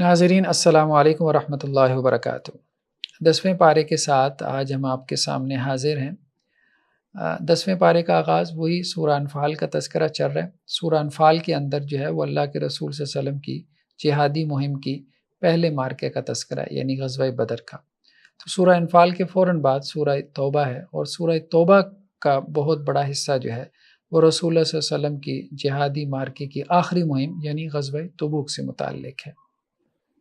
ناظرین السلام علیکم ورحمۃ اللہ وبرکاتہ۔ 10ویں پارے کے ساتھ آج ہم آپ کے سامنے حاضر ہیں۔ 10ویں پارے کا آغاز وہی سورہ انفال کا تذکرہ چل رہا ہے۔ سورہ انفال کے اندر جو ہے وہ اللہ کے رسول صلی اللہ علیہ وسلم کی جہادی مہم کی پہلے مارکے کا تذکرہ ہے، یعنی غزوہ بدر کا۔ تو سورہ انفال کے فوراً بعد سورہ توبہ ہے، اور سورہ توبہ کا بہت بڑا حصہ جو ہے وہ رسول اللہ صلی اللہ علیہ وسلم کی جہادی مارکے کی آخری مہم یعنی غزوہ تبوک سے متعلق ہے۔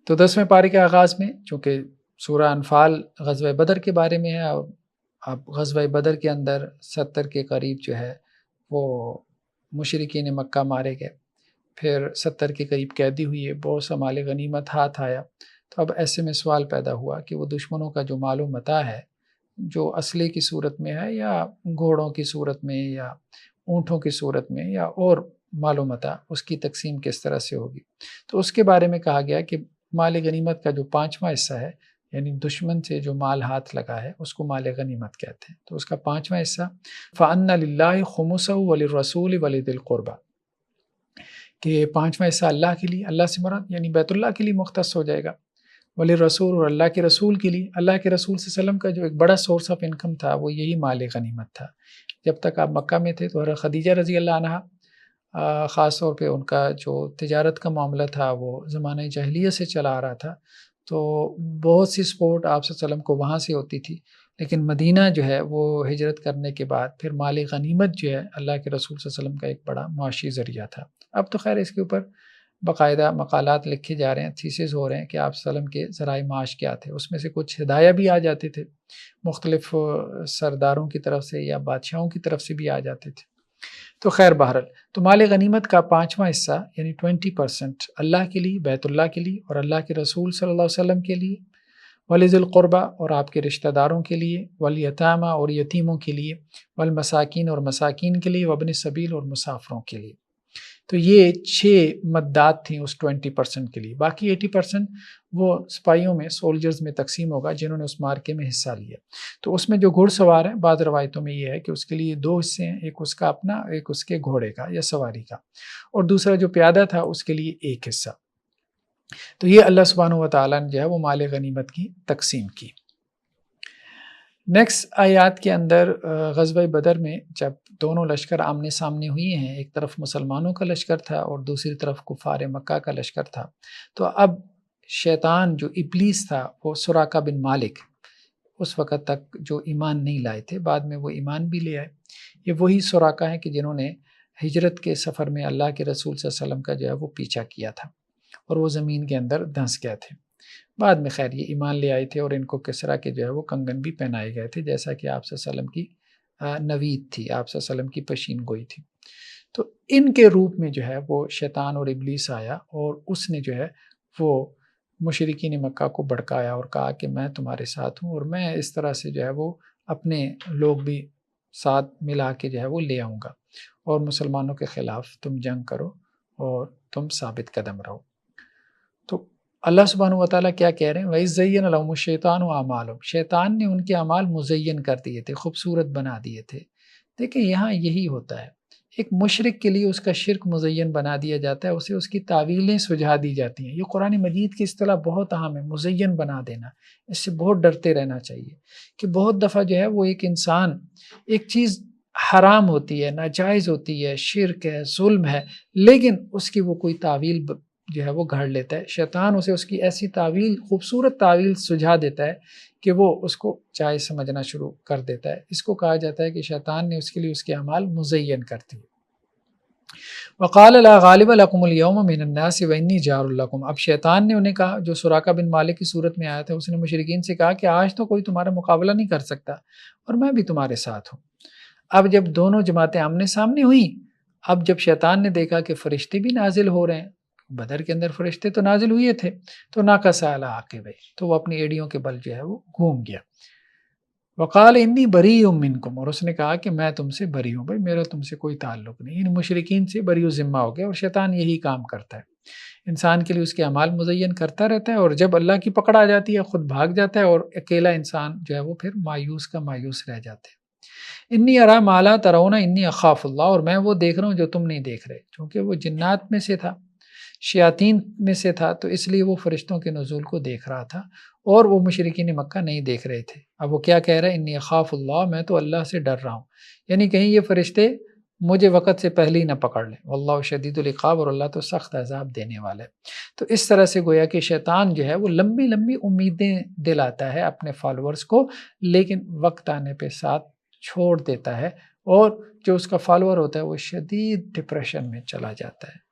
تو 10ویں پارے کے آغاز میں چونکہ سورہ انفال غزوہ بدر کے بارے میں ہے، اور اب غزوہ بدر کے اندر 70 کے قریب جو ہے وہ مشرکین مکہ مارے گئے، پھر 70 کے قریب قیدی ہوئی ہے، بہت سا مال غنیمت ہاتھ آیا۔ تو اب ایسے میں سوال پیدا ہوا کہ وہ دشمنوں کا جو مال و متاع ہے، جو اسلحے کی صورت میں ہے یا گھوڑوں کی صورت میں یا اونٹوں کی صورت میں یا اور مال و متاع، اس کی تقسیم کس طرح سے ہوگی۔ تو اس کے بارے میں کہا گیا کہ مال غنیمت کا جو 5واں حصہ ہے، یعنی دشمن سے جو مال ہاتھ لگا ہے اس کو مال غنیمت کہتے ہیں۔ تو اس کا 5واں حصہ فَأَنَّ لِلَّهِ خُمُسَهُ وَلِلرَّسُولِ وَلِذِي الْقُرْبَى، کہ 5واں حصہ اللہ کے لیے، اللہ سے مراد یعنی بیت اللہ کے لیے مختص ہو جائے گا، وَلِلرَّسُولِ اور اللہ کے رسول کے لیے۔ اللہ کے رسول صلی اللہ علیہ وسلم کا جو ایک بڑا سورس آف انکم تھا وہ یہی مال غنیمت تھا۔ جب تک آپ مکہ میں تھے تو حضرت خدیجہ رضی اللہ عنہ خاص طور پہ ان کا جو تجارت کا معاملہ تھا وہ زمانہ جاہلیت سے چلا آ رہا تھا، تو بہت سی سپورٹ آپ صلی اللہ علیہ وسلم کو وہاں سے ہوتی تھی، لیکن مدینہ جو ہے وہ ہجرت کرنے کے بعد پھر مال غنیمت جو ہے اللہ کے رسول صلی اللہ علیہ وسلم کا ایک بڑا معاشی ذریعہ تھا۔ اب تو خیر اس کے اوپر باقاعدہ مقالات لکھے جا رہے ہیں، تھیسز ہو رہے ہیں کہ آپ صلی اللہ علیہ وسلم کے ذرائع معاش کیا تھے۔ اس میں سے کچھ ہدایہ بھی آ جاتے تھے، مختلف سرداروں کی طرف سے یا بادشاہوں کی طرف سے بھی آ جاتے تھے۔ تو خیر بہرحال تو مال غنیمت کا 5واں حصہ یعنی 20% اللہ کے لیے، بیت اللہ کے لیے اور اللہ کے رسول صلی اللہ علیہ وسلم کے لیے، وَلِذِي الْقُرْبَى اور آپ کے رشتہ داروں کے لیے، وَالْيَتَامَى اور یتیموں کے لیے، وَالْمَسَاكِينَ اور مساکین کے لیے، وَابْنِ السَّبِيلِ اور مسافروں کے لیے۔ تو یہ 6 مدات تھیں اس 20% کے لیے۔ باقی 80% وہ سپاہیوں میں، سولجرز میں تقسیم ہوگا جنہوں نے اس مارکے میں حصہ لیا۔ تو اس میں جو گھڑ سوار ہیں، بعض روایتوں میں یہ ہے کہ اس کے لیے 2 حصے ہیں، ایک اس کا اپنا، ایک اس کے گھوڑے کا یا سواری کا، اور دوسرا جو پیادہ تھا اس کے لیے 1 حصہ۔ تو یہ اللہ سبحانہ و تعالیٰ نے جو ہے وہ مال غنیمت کی تقسیم کی۔ نیکسٹ آیات کے اندر غزوہ بدر میں جب دونوں لشکر آمنے سامنے ہوئے ہیں، ایک طرف مسلمانوں کا لشکر تھا اور دوسری طرف کفار مکہ کا لشکر تھا، تو اب شیطان جو ابلیس تھا وہ سراقہ بن مالک، اس وقت تک جو ایمان نہیں لائے تھے، بعد میں وہ ایمان بھی لے آئے۔ یہ وہی سراقہ ہیں کہ جنہوں نے ہجرت کے سفر میں اللہ کے رسول صلی اللہ علیہ وسلم کا جو ہے وہ پیچھا کیا تھا اور وہ زمین کے اندر دھنس گئے تھے۔ بعد میں خیر یہ ایمان لے آئے تھے اور ان کو کسرا کے جو ہے وہ کنگن بھی پہنائے گئے تھے، جیسا کہ آپ صلی اللہ علیہ وسلم کی نوید تھی، آپ صلی اللہ علیہ وسلم کی پشین گوئی تھی۔ تو ان کے روپ میں جو ہے وہ شیطان اور ابلیس آیا اور اس نے جو ہے وہ مشرکین مکہ کو بھڑکایا اور کہا کہ میں تمہارے ساتھ ہوں اور میں اس طرح سے جو ہے وہ اپنے لوگ بھی ساتھ ملا کے جو ہے وہ لے آؤں گا، اور مسلمانوں کے خلاف تم جنگ کرو اور تم ثابت قدم رہو۔ تو اللہ سبحانہ و تعالیٰ کیا کہہ رہے ہیں؟ وَإِذْ زَيَّنَ لَهُمُ الشَّيْطَانُ أَعْمَالَهُمْ، شیطان نے ان کے اعمال مزین کر دیے تھے، خوبصورت بنا دیے تھے۔ دیکھیں یہاں یہی ہوتا ہے، ایک مشرک کے لیے اس کا شرک مزین بنا دیا جاتا ہے، اسے اس کی تعویلیں سجھا دی جاتی ہیں۔ یہ قرآن مجید کی اصطلاح بہت اہم ہے، مزین بنا دینا۔ اس سے بہت ڈرتے رہنا چاہیے کہ بہت دفعہ جو ہے وہ ایک انسان ایک چیز حرام ہوتی ہے، ناجائز ہوتی ہے، شرک ہے، ظلم ہے، لیکن اس کی وہ کوئی تعویل جو ہے وہ گھڑ لیتا ہے۔ شیطان اسے اس کی ایسی تعویل، خوبصورت تعویل سجھا دیتا ہے کہ وہ اس کو جائز سمجھنا شروع کر دیتا ہے۔ اس کو کہا جاتا ہے کہ شیطان نے اس کے لیے اس کے اعمال مزین کر دیے۔ وَقَالَ لَا غَالِبَ لَكُمُ الْيَوْمَ مِنَ النَّاسِ وَإِنِّي جَارٌ لَكُمْ، اب شیطان نے انہیں کہا، جو سراقہ بن مالک کی صورت میں آیا تھا، اس نے مشرکین سے کہا کہ آج تو کوئی تمہارا مقابلہ نہیں کر سکتا اور میں بھی تمہارے ساتھ ہوں۔ اب جب دونوں جماعتیں آمنے سامنے ہوئیں، اب جب شیطان نے دیکھا کہ فرشتے بھی نازل ہو رہے ہیں، بدر کے اندر فرشتے تو نازل ہوئے تھے، تو ناکس علی عقبیہ، تو وہ اپنی ایڑیوں کے بل جو ہے وہ گھوم گیا۔ وقال انی بریء منکم، اور اس نے کہا کہ میں تم سے بری ہوں، بھائی میرا تم سے کوئی تعلق نہیں، ان مشرکین سے بری و ذمہ ہو گیا۔ اور شیطان یہی کام کرتا ہے، انسان کے لیے اس کے اعمال مزین کرتا رہتا ہے، اور جب اللہ کی پکڑ آ جاتی ہے خود بھاگ جاتا ہے، اور اکیلا انسان جو ہے وہ پھر مایوس کا مایوس رہ جاتا ہے۔ انی ارا ما لا ترون انی اخاف اللہ، اور میں وہ دیکھ رہا ہوں جو تم نہیں دیکھ رہے، کیونکہ وہ جنات میں سے تھا۔ شیاطین میں سے تھا، تو اس لیے وہ فرشتوں کے نزول کو دیکھ رہا تھا، اور وہ مشرکین مکہ نہیں دیکھ رہے تھے۔ اب وہ کیا کہہ رہا ہے، انی اخاف اللہ، میں تو اللہ سے ڈر رہا ہوں، یعنی کہیں یہ فرشتے مجھے وقت سے پہلے ہی نہ پکڑ لیں، واللہ شدید العقاب، اور اللہ تو سخت عذاب دینے والا ہے۔ تو اس طرح سے گویا کہ شیطان جو ہے وہ لمبی لمبی امیدیں دلاتا ہے اپنے فالورز کو، لیکن وقت آنے پہ ساتھ چھوڑ دیتا ہے، اور جو اس کا فالور ہوتا ہے وہ شدید ڈپریشن میں چلا جاتا ہے۔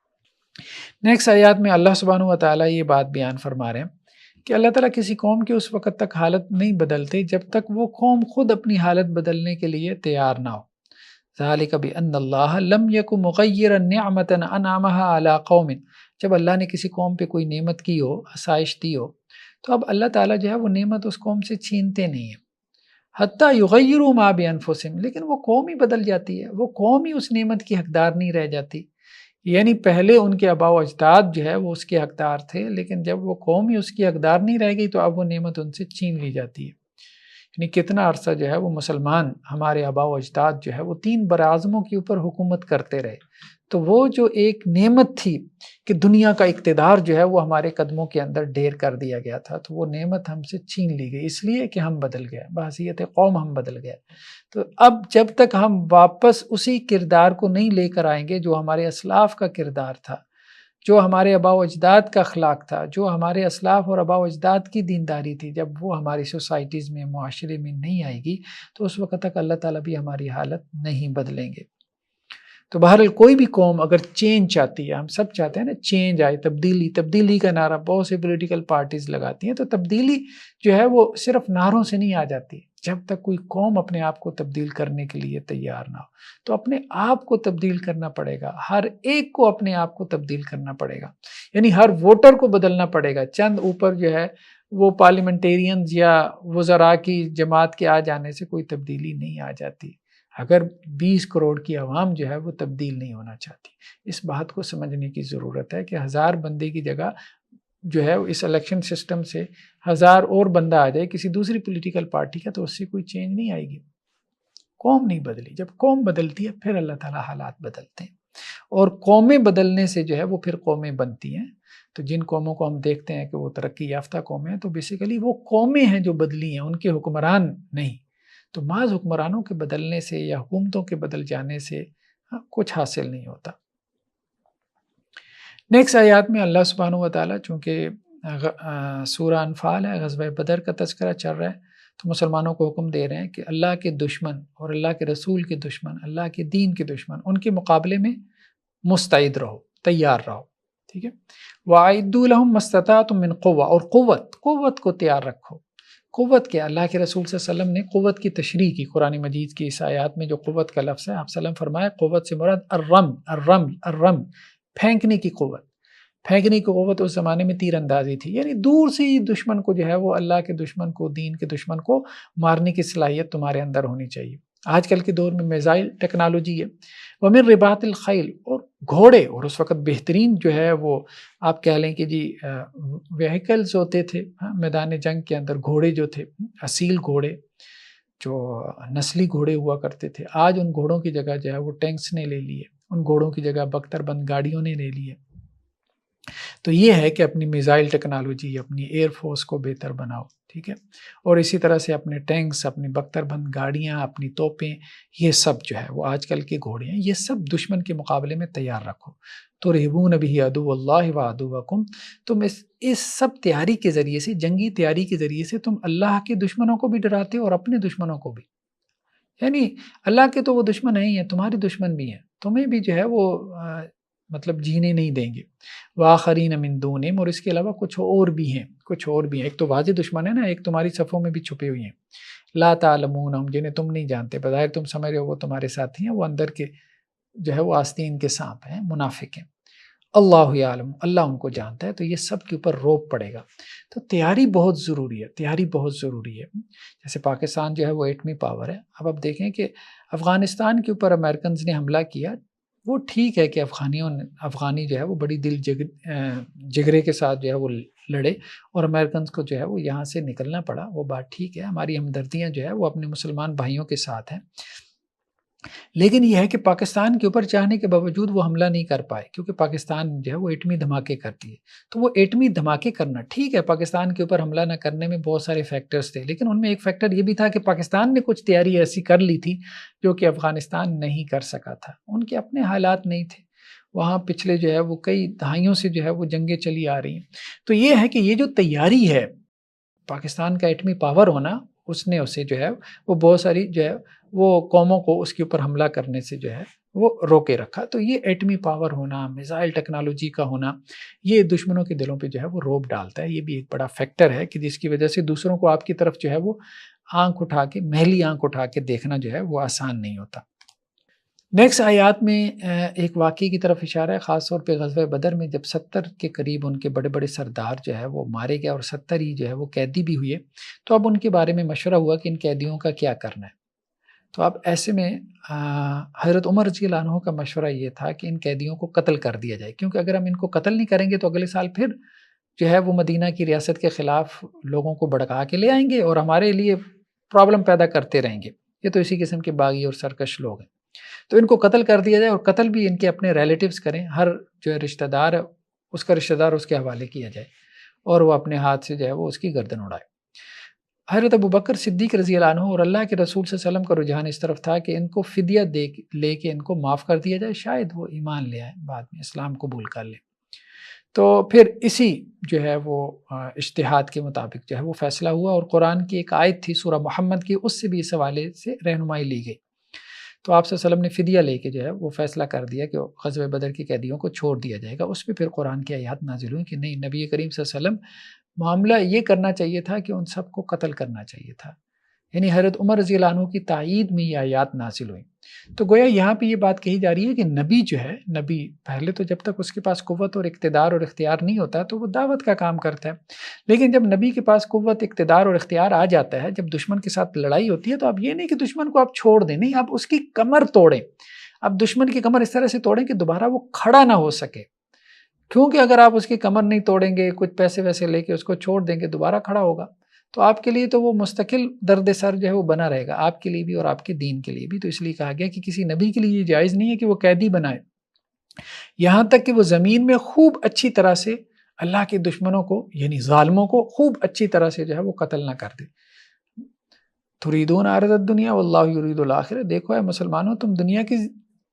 نیکسٹ آیات میں اللہ سبحانہ و تعالیٰ یہ بات بیان فرما رہے ہیں کہ اللہ تعالیٰ کسی قوم کی اس وقت تک حالت نہیں بدلتے جب تک وہ قوم خود اپنی حالت بدلنے کے لیے تیار نہ ہو۔ ذالک بأن اللہ لم یک مغیرا نعمت انعمها علی قوم، جب اللہ نے کسی قوم پہ کوئی نعمت کی ہو، آسائش دی ہو، تو اب اللہ تعالیٰ جو ہے وہ نعمت اس قوم سے چھینتے نہیں ہیں، حتیٰ یغیروا ما بانفسہم، لیکن وہ قوم ہی بدل جاتی ہے، وہ قوم ہی اس نعمت کی حقدار نہیں رہ جاتی۔ یعنی پہلے ان کے آباء و اجداد جو ہے وہ اس کے حقدار تھے، لیکن جب وہ قوم ہی اس کی حقدار نہیں رہ گئی تو اب وہ نعمت ان سے چھین لی جاتی ہے۔ یعنی کتنا عرصہ جو ہے وہ مسلمان، ہمارے آباء و اجداد جو ہے وہ 3 براعظموں کے اوپر حکومت کرتے رہے، تو وہ جو ایک نعمت تھی کہ دنیا کا اقتدار جو ہے وہ ہمارے قدموں کے اندر ڈھیر کر دیا گیا تھا، تو وہ نعمت ہم سے چھین لی گئی، اس لیے کہ ہم بدل گئے، بحیثیت قوم ہم بدل گئے۔ تو اب جب تک ہم واپس اسی کردار کو نہیں لے کر آئیں گے جو ہمارے اسلاف کا کردار تھا، جو ہمارے آباء و اجداد کا اخلاق تھا، جو ہمارے اسلاف اور آباء و اجداد کی دینداری تھی، جب وہ ہماری سوسائٹیز میں، معاشرے میں نہیں آئے گی، تو اس وقت تک اللہ تعالیٰ بھی ہماری حالت نہیں بدلیں گے۔ تو بہرحال کوئی بھی قوم اگر چینج چاہتی ہے، ہم سب چاہتے ہیں نا چینج آئے، تبدیلی، تبدیلی کا نعرہ بہت سی پولیٹیکل پارٹیز لگاتی ہیں، تو تبدیلی جو ہے وہ صرف نعروں سے نہیں آ جاتی، جب تک کوئی قوم اپنے آپ کو تبدیل کرنے کے لیے تیار نہ ہو، تو اپنے آپ کو تبدیل کرنا پڑے گا، ہر ایک کو اپنے آپ کو تبدیل کرنا پڑے گا، یعنی ہر ووٹر کو بدلنا پڑے گا۔ چند اوپر جو ہے وہ پارلیمنٹیرینز یا وزراء کی جماعت کے آ جانے سے کوئی تبدیلی نہیں آ جاتی، اگر 20 کروڑ کی عوام جو ہے وہ تبدیل نہیں ہونا چاہتی۔ اس بات کو سمجھنے کی ضرورت ہے کہ 1000 بندے کی جگہ جو ہے اس الیکشن سسٹم سے 1000 اور بندہ آ جائے کسی دوسری پولیٹیکل پارٹی کا، تو اس سے کوئی چینج نہیں آئے گی۔ قوم نہیں بدلی، جب قوم بدلتی ہے پھر اللہ تعالیٰ حالات بدلتے ہیں، اور قومیں بدلنے سے جو ہے وہ پھر قومیں بنتی ہیں۔ تو جن قوموں کو ہم دیکھتے ہیں کہ وہ ترقی یافتہ قومیں ہیں، تو بیسیکلی وہ قومیں ہیں جو بدلی ہیں، ان کے حکمران نہیں۔ تو بعض حکمرانوں کے بدلنے سے یا حکومتوں کے بدل جانے سے کچھ حاصل نہیں ہوتا۔ نیکسٹ آیات میں اللہ سبحانہ و تعالیٰ، چونکہ سورہ انفال ہے، غزوہ بدر کا تذکرہ چل رہا ہے، تو مسلمانوں کو حکم دے رہے ہیں کہ اللہ کے دشمن اور اللہ کے رسول کے دشمن، اللہ کے دین کے دشمن، ان کے مقابلے میں مستعد رہو، تیار رہو، ٹھیک ہے۔ وَأَعِدُّوا لَهُم مَّا اسْتَطَعْتُم مِّن قُوَّةٍ، اور قوت کو تیار رکھو۔ قوت کیا؟ اللہ کے رسول صلی اللہ علیہ وسلم نے قوت کی تشریح کی قرآن مجید کی اس آیات میں، جو قوت کا لفظ ہے، آپ صلی اللہ علیہ وسلم فرمایا قوت سے مراد الرم، پھینکنے کی قوت۔ پھینکنے کی قوت اس زمانے میں تیر اندازی تھی، یعنی دور سے ہی دشمن کو جو ہے وہ، اللہ کے دشمن کو، دین کے دشمن کو مارنے کی صلاحیت تمہارے اندر ہونی چاہیے۔ آج کل کے دور میں میزائل ٹیکنالوجی ہے، وَمِن رِبَاطِ الْخَيْلِ، اور گھوڑے، اور اس وقت بہترین جو ہے وہ آپ کہہ لیں کہ جی وہیکلز ہوتے تھے میدان جنگ کے اندر، گھوڑے جو تھے، اصیل گھوڑے جو نسلی گھوڑے ہوا کرتے تھے، آج ان گھوڑوں کی جگہ جو ہے وہ ٹینکس نے لے لیے، ان گھوڑوں کی جگہ بختر بند گاڑیوں نے لے لیے۔ تو یہ ہے کہ اپنی میزائل ٹیکنالوجی، اپنی ایئر فورس کو بہتر بناؤ، ٹھیک ہے، اور اسی طرح سے اپنے ٹینکس، اپنی بختر بند گاڑیاں، اپنی توپیں، یہ سب جو ہے وہ آج کل کے گھوڑے ہیں، یہ سب دشمن کے مقابلے میں تیار رکھو۔ تُرْهِبُونَ بِهِ عَدُوَّ اللَّهِ وَعَدُوَّكُمْ، تم اس سب تیاری کے ذریعے سے، جنگی تیاری کے ذریعے سے تم اللہ کے دشمنوں کو بھی ڈراتے ہو اور اپنے دشمنوں کو بھی، یعنی اللہ کے تو وہ دشمن نہیں ہیں، تمہارے دشمن بھی ہیں، تمہیں بھی جو ہے وہ مطلب جینے نہیں دیں گے۔ وَآخَرِينَ مِن دُونِهِمْ، اور اس کے علاوہ کچھ اور بھی ہیں، ایک تو واضح دشمن ہے نا، ایک تمہاری صفوں میں بھی چھپے ہوئے ہیں، لا تعلمونہم، جنہیں تم نہیں جانتے، بظاہر تم سمجھ رہے ہو وہ تمہارے ساتھی ہیں، وہ اندر کے جو ہے وہ آستین کے سانپ ہیں، منافق ہیں۔ اللہ یعلم، اللہ ان کو جانتا ہے، تو یہ سب کے اوپر روب پڑے گا۔ تو تیاری بہت ضروری ہے، تیاری بہت ضروری ہے۔ جیسے پاکستان جو ہے وہ ایٹمی پاور ہے، اب آپ دیکھیں کہ افغانستان کے اوپر امریکنز نے حملہ کیا، وہ ٹھیک ہے کہ افغانی جو ہے وہ بڑی دل جگرے کے ساتھ جو ہے وہ لڑے، اور امریکنز کو جو ہے وہ یہاں سے نکلنا پڑا، وہ بات ٹھیک ہے، ہماری ہمدردیاں جو ہے وہ اپنے مسلمان بھائیوں کے ساتھ ہیں، لیکن یہ ہے کہ پاکستان کے اوپر چاہنے کے باوجود وہ حملہ نہیں کر پائے، کیونکہ پاکستان جو ہے وہ ایٹمی دھماکے کرتی ہے۔ تو وہ ایٹمی دھماکے کرنا ٹھیک ہے، پاکستان کے اوپر حملہ نہ کرنے میں بہت سارے فیکٹرز تھے، لیکن ان میں ایک فیکٹر یہ بھی تھا کہ پاکستان نے کچھ تیاری ایسی کر لی تھی جو کہ افغانستان نہیں کر سکا تھا۔ ان کے اپنے حالات نہیں تھے، وہاں پچھلے جو ہے وہ کئی دہائیوں سے جو ہے وہ جنگیں چلی آ رہی ہیں۔ تو یہ ہے کہ یہ جو تیاری ہے پاکستان کا ایٹمی پاور ہونا، اس نے اسے جو ہے وہ بہت ساری جو ہے وہ قوموں کو اس کے اوپر حملہ کرنے سے جو ہے وہ روکے رکھا۔ تو یہ ایٹمی پاور ہونا، میزائل ٹیکنالوجی کا ہونا، یہ دشمنوں کے دلوں پہ جو ہے وہ روب ڈالتا ہے۔ یہ بھی ایک بڑا فیکٹر ہے کہ جس کی وجہ سے دوسروں کو آپ کی طرف جو ہے وہ آنکھ اٹھا کے، محلی آنکھ اٹھا کے دیکھنا جو ہے وہ آسان نہیں ہوتا۔ نیکسٹ آیات میں ایک واقعے کی طرف اشارہ ہے، خاص طور پہ غزوہ بدر میں جب 70 کے قریب ان کے بڑے بڑے سردار جو ہے وہ مارے گئے اور 70 ہی جو ہے وہ قیدی بھی ہوئے، تو اب ان کے بارے میں مشورہ ہوا کہ ان قیدیوں کا کیا کرنا ہے۔ تو اب ایسے میں حضرت عمر رضی اللہ عنہ کا مشورہ یہ تھا کہ ان قیدیوں کو قتل کر دیا جائے، کیونکہ اگر ہم ان کو قتل نہیں کریں گے تو اگلے سال پھر جو ہے وہ مدینہ کی ریاست کے خلاف لوگوں کو بھڑکا کے لے آئیں گے اور ہمارے لیے پرابلم پیدا کرتے رہیں گے۔ یہ تو اسی قسم کے باغی اور سرکش لوگ ہیں، تو ان کو قتل کر دیا جائے، اور قتل بھی ان کے اپنے ریلیٹیوز کریں، ہر جو ہے رشتہ دار ہے اس کا رشتہ دار اس کے حوالے کیا جائے اور وہ اپنے ہاتھ سے جو ہے وہ اس کی گردن اڑائے۔ حضرت ابوبکر صدیق رضی اللہ عنہ اور اللہ کے رسول صلی اللہ علیہ وسلم کا رجحان اس طرف تھا کہ ان کو فدیہ لے کے ان کو معاف کر دیا جائے، شاید وہ ایمان لے آئیں، بعد میں اسلام قبول کر لیں۔ تو پھر اسی جو ہے وہ اجتہاد کے مطابق جو ہے وہ فیصلہ ہوا، اور قرآن کی ایک آیت تھی سورہ محمد کی، اس سے بھی اس حوالے سے رہنمائی لی گئی۔ تو آپ صلی اللہ علیہ وسلم نے فدیہ لے کے جو ہے وہ فیصلہ کر دیا کہ غزوہ بدر کے قیدیوں کو چھوڑ دیا جائے گا۔ اس پہ پھر قرآن کی آیات نازل ہوئی کہ نہیں، نبی کریم صلی اللہ علیہ وسلم معاملہ یہ کرنا چاہیے تھا کہ ان سب کو قتل کرنا چاہیے تھا، یعنی حضرت عمر رضی اللہ عنہ کی تائید میں یہ آیات نازل ہوئی۔ تو گویا یہاں پہ یہ بات کہی جا رہی ہے کہ نبی جو ہے، نبی پہلے تو جب تک اس کے پاس قوت اور اقتدار اور اختیار نہیں ہوتا تو وہ دعوت کا کام کرتا ہے، لیکن جب نبی کے پاس قوت، اقتدار اور اختیار آ جاتا ہے، جب دشمن کے ساتھ لڑائی ہوتی ہے، تو اب یہ نہیں کہ دشمن کو آپ چھوڑ دیں، نہیں، آپ اس کی کمر توڑیں، اب دشمن کی کمر اس طرح سے توڑیں کہ دوبارہ وہ کھڑا نہ ہو سکے، کیونکہ اگر آپ اس کی کمر نہیں توڑیں گے، کچھ پیسے ویسے لے کے اس کو چھوڑ دیں گے، دوبارہ کھڑا ہوگا تو آپ کے لیے تو وہ مستقل درد سر جو ہے وہ بنا رہے گا، آپ کے لیے بھی اور آپ کے دین کے لیے بھی۔ تو اس لیے کہا گیا کہ کسی نبی کے لیے یہ جائز نہیں ہے کہ وہ قیدی بنائے، یہاں تک کہ وہ زمین میں خوب اچھی طرح سے اللہ کے دشمنوں کو، یعنی ظالموں کو خوب اچھی طرح سے جو ہے وہ قتل نہ کر دے۔ تریدون عرض الدنیا واللہ یرید الآخرہ، دیکھو اے مسلمانوں، تم دنیا کی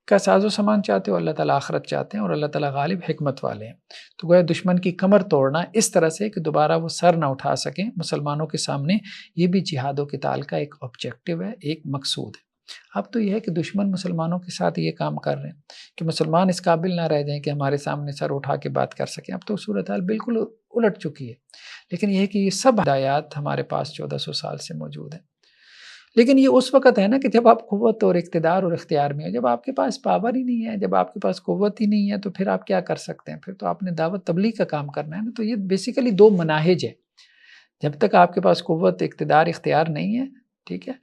کا ساز و سامان چاہتے ہو، اللہ تعالیٰ آخرت چاہتے ہیں، اور اللہ تعالیٰ غالب حکمت والے ہیں۔ تو گویا دشمن کی کمر توڑنا اس طرح سے کہ دوبارہ وہ سر نہ اٹھا سکیں مسلمانوں کے سامنے، یہ بھی جہاد و قتال کا ایک آبجیکٹو ہے، ایک مقصود ہے۔ اب تو یہ ہے کہ دشمن مسلمانوں کے ساتھ یہ کام کر رہے ہیں کہ مسلمان اس قابل نہ رہ جائیں کہ ہمارے سامنے سر اٹھا کے بات کر سکیں۔ اب تو صورتحال بالکل الٹ چکی ہے، لیکن یہ ہے کہ یہ سب ہدایات ہمارے پاس 1400 سال سے موجود ہیں۔ لیکن یہ اس وقت ہے نا کہ جب آپ قوت اور اقتدار اور اختیار میں ہو، جب آپ کے پاس پاور ہی نہیں ہے، جب آپ کے پاس قوت ہی نہیں ہے، تو پھر آپ کیا کر سکتے ہیں؟ پھر تو آپ نے دعوت تبلیغ کا کام کرنا ہے نا۔ تو یہ بیسیکلی دو مناہج ہے، جب تک آپ کے پاس قوت، اقتدار، اختیار نہیں ہے، ٹھیک ہے،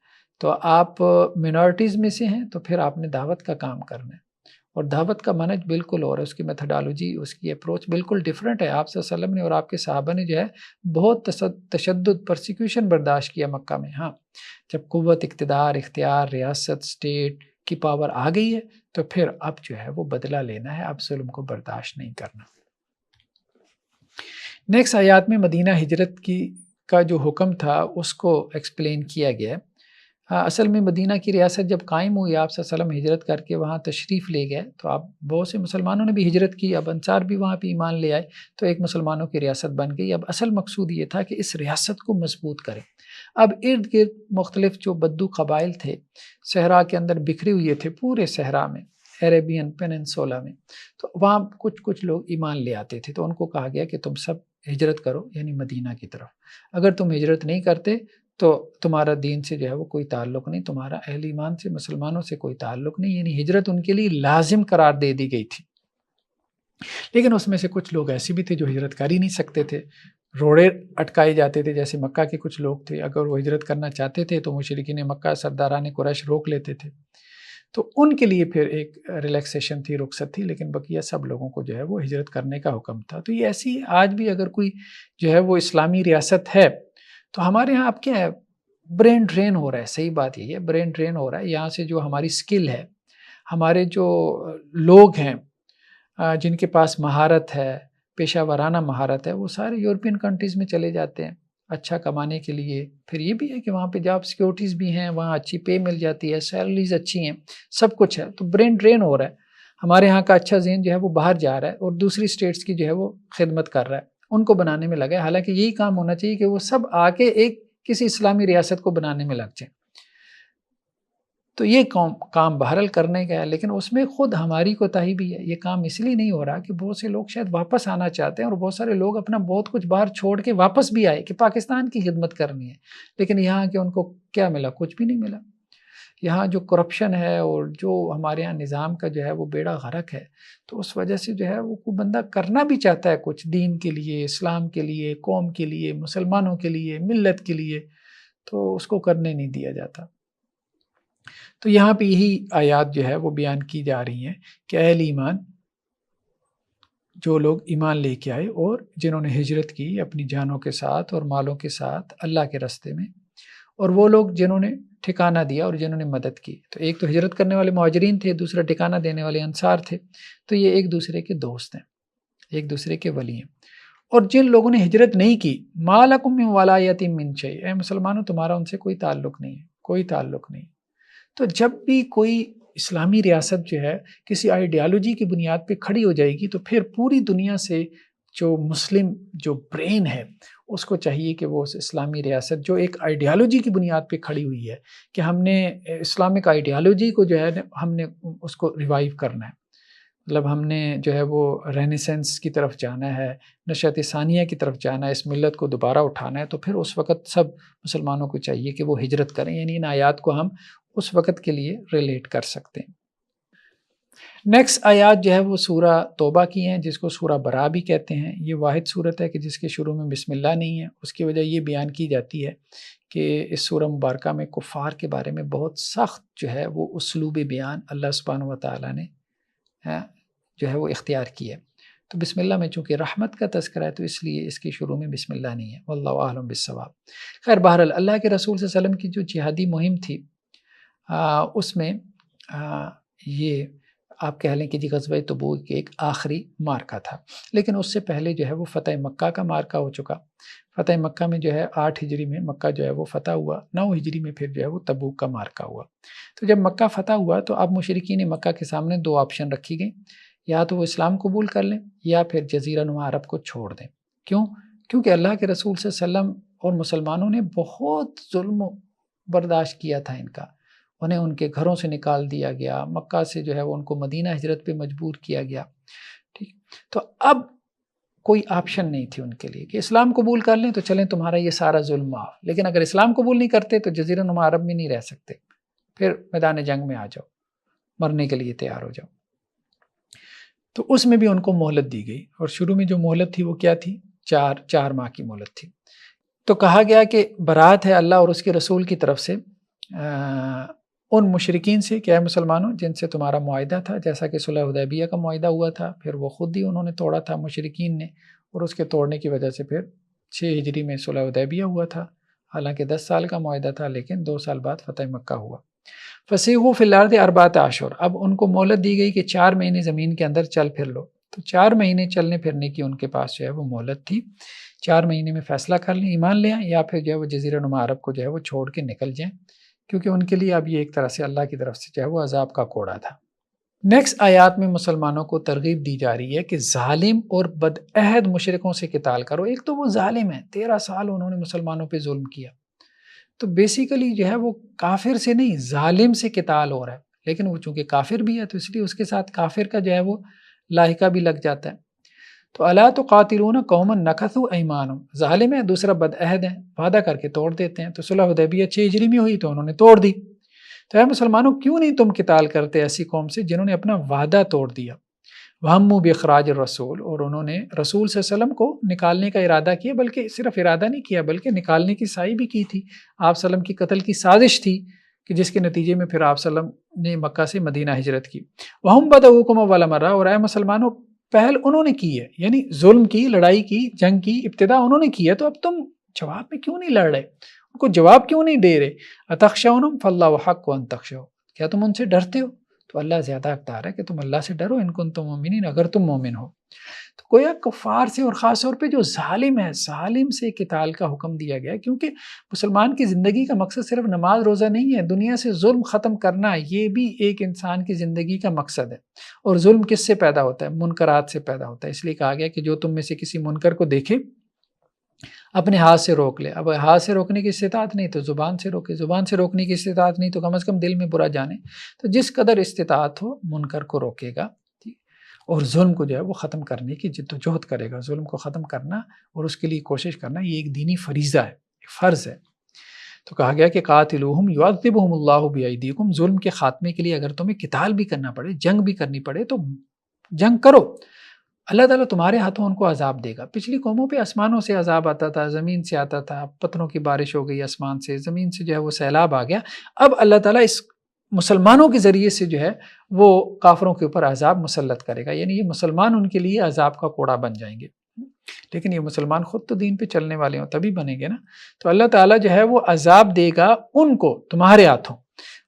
تو آپ منارٹیز میں سے ہیں، تو پھر آپ نے دعوت کا کام کرنا ہے، اور دعوت کا منہج بالکل اور اس کی میتھڈالوجی، اس کی اپروچ بالکل ڈیفرنٹ ہے۔ آپ صلی اللہ علیہ وسلم نے اور آپ کے صحابہ نے جو ہے بہت تشدد، پرسیکیوشن برداشت کیا مکہ میں۔ ہاں، جب قوت، اقتدار، اختیار، ریاست، اسٹیٹ کی پاور آ گئی ہے تو پھر اب جو ہے وہ بدلہ لینا ہے، اب ظلم کو برداشت نہیں کرنا۔ نیکسٹ آیات میں مدینہ ہجرت کا جو حکم تھا اس کو ایکسپلین کیا گیا ہے۔ اصل میں مدینہ کی ریاست جب قائم ہوئی، آپ صلی اللہ علیہ وسلم ہجرت کر کے وہاں تشریف لے گئے، تو آپ بہت سے مسلمانوں نے بھی ہجرت کی، اب انصار بھی وہاں پہ ایمان لے آئے، تو ایک مسلمانوں کی ریاست بن گئی۔ اب اصل مقصود یہ تھا کہ اس ریاست کو مضبوط کریں۔ اب ارد گرد مختلف جو بدو قبائل تھے، صحرا کے اندر بکھرے ہوئے تھے، پورے صحرا میں، عربین پیننسولا میں، تو وہاں کچھ لوگ ایمان لے آتے تھے، تو ان کو کہا گیا کہ تم سب ہجرت کرو، یعنی مدینہ کی طرف۔ اگر تم ہجرت نہیں کرتے تو تمہارا دین سے جو ہے وہ کوئی تعلق نہیں، تمہارا اہل ایمان سے، مسلمانوں سے کوئی تعلق نہیں، یعنی ہجرت ان کے لیے لازم قرار دے دی گئی تھی۔ لیکن اس میں سے کچھ لوگ ایسے بھی تھے جو ہجرت کر ہی نہیں سکتے تھے، روڑے اٹکائے جاتے تھے، جیسے مکہ کے کچھ لوگ تھے، اگر وہ ہجرت کرنا چاہتے تھے تو مشرکین مکہ، سرداران قریش روک لیتے تھے، تو ان کے لیے پھر ایک ریلیکسیشن تھی، رخصت تھی، لیکن بقیہ سب لوگوں کو جو ہے وہ ہجرت کرنے کا حکم تھا۔ تو یہ ایسی آج بھی اگر کوئی جو ہے وہ اسلامی ریاست ہے تو ہمارے ہاں اب کیا ہے، برین ڈرین ہو رہا ہے، صحیح بات یہی ہے، برین ڈرین ہو رہا ہے. یہاں سے جو ہماری سکل ہے، ہمارے جو لوگ ہیں جن کے پاس مہارت ہے، پیشہ ورانہ مہارت ہے، وہ سارے یورپین کنٹریز میں چلے جاتے ہیں اچھا کمانے کے لیے. پھر یہ بھی ہے کہ وہاں پہ جاب سیکورٹیز بھی ہیں، وہاں اچھی پے مل جاتی ہے، سیلریز اچھی ہیں، سب کچھ ہے. تو برین ڈرین ہو رہا ہے. ہمارے ہاں کا اچھا ذہن جو ہے وہ باہر جا رہا ہے اور دوسری اسٹیٹس کی جو ہے وہ خدمت کر رہا ہے، ان کو بنانے میں لگا ہے. حالانکہ یہی کام ہونا چاہیے کہ وہ سب آ کے ایک کسی اسلامی ریاست کو بنانے میں لگ جائیں. تو یہ کام بہرحال کرنے کا ہے، لیکن اس میں خود ہماری کوتاہی بھی ہے. یہ کام اس لیے نہیں ہو رہا کہ بہت سے لوگ شاید واپس آنا چاہتے ہیں، اور بہت سارے لوگ اپنا بہت کچھ باہر چھوڑ کے واپس بھی آئے کہ پاکستان کی خدمت کرنی ہے، لیکن یہاں کہ ان کو کیا ملا؟ کچھ بھی نہیں ملا. یہاں جو کرپشن ہے اور جو ہمارے یہاں نظام کا جو ہے وہ بیڑا غرق ہے، تو اس وجہ سے جو ہے وہ کوئی بندہ کرنا بھی چاہتا ہے کچھ دین کے لیے، اسلام کے لیے، قوم کے لیے، مسلمانوں کے لیے، ملت کے لیے، تو اس کو کرنے نہیں دیا جاتا. تو یہاں پہ یہی آیات جو ہے وہ بیان کی جا رہی ہیں کہ اہل ایمان، جو لوگ ایمان لے کے آئے اور جنہوں نے ہجرت کی اپنی جانوں کے ساتھ اور مالوں کے ساتھ اللہ کے راستے میں، اور وہ لوگ جنہوں نے ٹھکانہ دیا اور جنہوں نے مدد کی. تو ایک تو ہجرت کرنے والے مہاجرین تھے، دوسرا ٹھکانہ دینے والے انصار تھے. تو یہ ایک دوسرے کے دوست ہیں، ایک دوسرے کے ولی ہیں. اور جن لوگوں نے ہجرت نہیں کی، ما لکم من ولایۃ من شیء، اے مسلمانوں تمہارا ان سے کوئی تعلق نہیں ہے، کوئی تعلق نہیں. تو جب بھی کوئی اسلامی ریاست جو ہے کسی آئیڈیالوجی کی بنیاد پہ کھڑی ہو جائے گی، تو پھر پوری دنیا سے جو مسلم جو برین ہے اس کو چاہیے کہ وہ اس اسلامی ریاست جو ایک آئیڈیالوجی کی بنیاد پہ کھڑی ہوئی ہے کہ ہم نے اسلامک آئیڈیالوجی کو جو ہے ہم نے اس کو ریوائیو کرنا ہے، مطلب ہم نے جو ہے وہ رینیسنس کی طرف جانا ہے، نشأت ثانیہ کی طرف جانا ہے، اس ملت کو دوبارہ اٹھانا ہے. تو پھر اس وقت سب مسلمانوں کو چاہیے کہ وہ ہجرت کریں. یعنی ان آیات کو ہم اس وقت کے لیے ریلیٹ کر سکتے ہیں. نیکسٹ آیات جو ہے وہ سورہ توبہ کی ہیں، جس کو سورہ برا بھی کہتے ہیں. یہ واحد صورت ہے کہ جس کے شروع میں بسم اللہ نہیں ہے. اس کی وجہ یہ بیان کی جاتی ہے کہ اس سورہ مبارکہ میں کفار کے بارے میں بہت سخت جو ہے وہ اسلوب بیان اللہ سبحانہ و تعالیٰ نے جو ہے وہ اختیار کی ہے. تو بسم اللہ میں چونکہ رحمت کا تذکرہ ہے تو اس لیے اس کے شروع میں بسم اللہ نہیں ہے. واللہ اعلم بالصواب. خیر بہرحال اللہ کے رسول صلی اللہ علیہ وسلم کی جو جہادی مہم تھی اس میں یہ آپ کہہ لیں کہ جی غزوہ تبوک ایک آخری مارکا تھا، لیکن اس سے پہلے جو ہے وہ فتح مکہ کا مارکا ہو چکا. فتح مکہ میں جو ہے 8 ہجری میں مکہ جو ہے وہ فتح ہوا، 9 ہجری میں پھر جو ہے وہ تبوک کا مارکا ہوا. تو جب مکہ فتح ہوا تو اب مشرکین مکہ کے سامنے 2 آپشن رکھی گئیں، یا تو وہ اسلام قبول کر لیں یا پھر جزیرہ نما عرب کو چھوڑ دیں. کیونکہ اللہ کے رسول صلی اللہ علیہ وسلم اور مسلمانوں نے بہت ظلم برداشت کیا تھا ان کا. انہیں ان کے گھروں سے نکال دیا گیا، مکہ سے جو ہے وہ ان کو مدینہ ہجرت پہ مجبور کیا گیا. ٹھیک، تو اب کوئی آپشن نہیں تھی ان کے لیے کہ اسلام قبول کر لیں تو چلیں تمہارا یہ سارا ظلم معاف، لیکن اگر اسلام قبول نہیں کرتے تو جزیرہ نما عرب میں نہیں رہ سکتے، پھر میدان جنگ میں آ جاؤ، مرنے کے لیے تیار ہو جاؤ. تو اس میں بھی ان کو مہلت دی گئی، اور شروع میں جو مہلت تھی وہ کیا تھی؟ 4 ماہ کی مہلت تھی. تو کہا گیا کہ برات ہے اللہ اور اس کے رسول کی طرف سے ان مشرکین سے کہ اے مسلمانوں جن سے تمہارا معاہدہ تھا، جیسا کہ صلح حدیبیہ کا معاہدہ ہوا تھا، پھر وہ خود ہی انہوں نے توڑا تھا مشرکین نے، اور اس کے توڑنے کی وجہ سے پھر 6 ہجری میں صلح حدیبیہ ہوا تھا. حالانکہ 10 سال کا معاہدہ تھا، لیکن 2 سال بعد فتح مکہ ہوا. فسیحوا فی الارض 4 اشہر، اب ان کو مہلت دی گئی کہ 4 مہینے زمین کے اندر چل پھر لو. تو 4 مہینے چلنے پھرنے کی ان کے پاس جو ہے وہ مہلت تھی. 4 مہینے میں فیصلہ کر لیں، ایمان لے آئیں یا پھر جو ہے وہ جزیرہ نما عرب کو جو ہے وہ چھوڑ کے نکل جائیں، کیونکہ ان کے لیے اب یہ ایک طرح سے اللہ کی طرف سے جو ہے وہ عذاب کا کوڑا تھا. نیکسٹ آیات میں مسلمانوں کو ترغیب دی جا رہی ہے کہ ظالم اور بدعہد مشرکوں سے قتال کرو. ایک تو وہ ظالم ہے، 13 سال انہوں نے مسلمانوں پہ ظلم کیا، تو بیسیکلی جو ہے وہ کافر سے نہیں ظالم سے قتال ہو رہا ہے، لیکن وہ چونکہ کافر بھی ہے تو اس لیے اس کے ساتھ کافر کا جو ہے وہ لاحقہ بھی لگ جاتا ہے. تو الا تقاتلون قوما نکثوا ایمانہم، ظالم ہے، دوسرا بدعہد ہے، وعدہ کر کے توڑ دیتے ہیں. تو صلح حدیبیہ 6 ہجری میں ہوئی تو انہوں نے توڑ دی. تو اے مسلمانوں کیوں نہیں تم قتال کرتے ایسی قوم سے جنہوں نے اپنا وعدہ توڑ دیا. وہموا باخراج الرسول، اور انہوں نے رسول صلی اللہ علیہ وسلم کو نکالنے کا ارادہ کیا، بلکہ صرف ارادہ نہیں کیا بلکہ نکالنے کی سعی بھی کی تھی. آپ صلی اللہ علیہ وسلم کی قتل کی سازش تھی کہ جس کے نتیجے میں پھر آپ صلی اللہ علیہ وسلم نے مکہ سے مدینہ ہجرت کی. وہم بدؤکم اول مرہ، اور اے مسلمانوں پہل انہوں نے کی ہے، یعنی ظلم کی، لڑائی کی، جنگ کی ابتدا انہوں نے کی ہے، تو اب تم جواب میں کیوں نہیں لڑ رہے؟ ان کو جواب کیوں نہیں دے رہے؟ اتخشونہم فاللہ حق ان تخشوا، کیا تم ان سے ڈرتے ہو؟ تو اللہ زیادہ حقدار ہے کہ تم اللہ سے ڈرو، ان کنتم مومنین، اگر تم مومن ہو۔ تو گویا کفار سے اور خاص طور پہ جو ظالم ہے، ظالم سے قتال کا حکم دیا گیا، کیونکہ مسلمان کی زندگی کا مقصد صرف نماز روزہ نہیں ہے، دنیا سے ظلم ختم کرنا یہ بھی ایک انسان کی زندگی کا مقصد ہے۔ اور ظلم کس سے پیدا ہوتا ہے؟ منکرات سے پیدا ہوتا ہے، اس لیے کہا گیا کہ جو تم میں سے کسی منکر کو دیکھے اپنے ہاتھ سے روک لے۔ اب ہاتھ سے روکنے کی استطاعت نہیں تو زبان سے روکے، زبان سے روکنے کی استطاعت نہیں تو کم از کم دل میں برا جانے، تو جس قدر استطاعت ہو منکر کو روکے گا، اور ظلم کو جو ہے وہ ختم کرنے کی جد و جہد کرے گا۔ ظلم کو ختم کرنا اور اس کے لیے کوشش کرنا یہ ایک دینی فریضہ ہے، ایک فرض ہے۔ تو کہا گیا کہ قاتلوہم یعذبہم اللہ بایدیکم، ظلم کے خاتمے کے لیے اگر تمہیں قتال بھی کرنا پڑے، جنگ بھی کرنی پڑے تو جنگ کرو، اللہ تعالیٰ تمہارے ہاتھوں ان کو عذاب دے گا۔ پچھلی قوموں پہ آسمانوں سے عذاب آتا تھا، زمین سے آتا تھا، پتھروں کی بارش ہو گئی آسمان سے، زمین سے جو ہے وہ سیلاب آ گیا۔ اب اللہ تعالیٰ اس مسلمانوں کے ذریعے سے جو ہے وہ کافروں کے اوپر عذاب مسلط کرے گا، یعنی یہ مسلمان ان کے لیے عذاب کا کوڑا بن جائیں گے۔ لیکن یہ مسلمان خود تو دین پہ چلنے والے ہوں تبھی بنیں گے نا۔ تو اللہ تعالیٰ جو ہے وہ عذاب دے گا ان کو تمہارے ہاتھوں،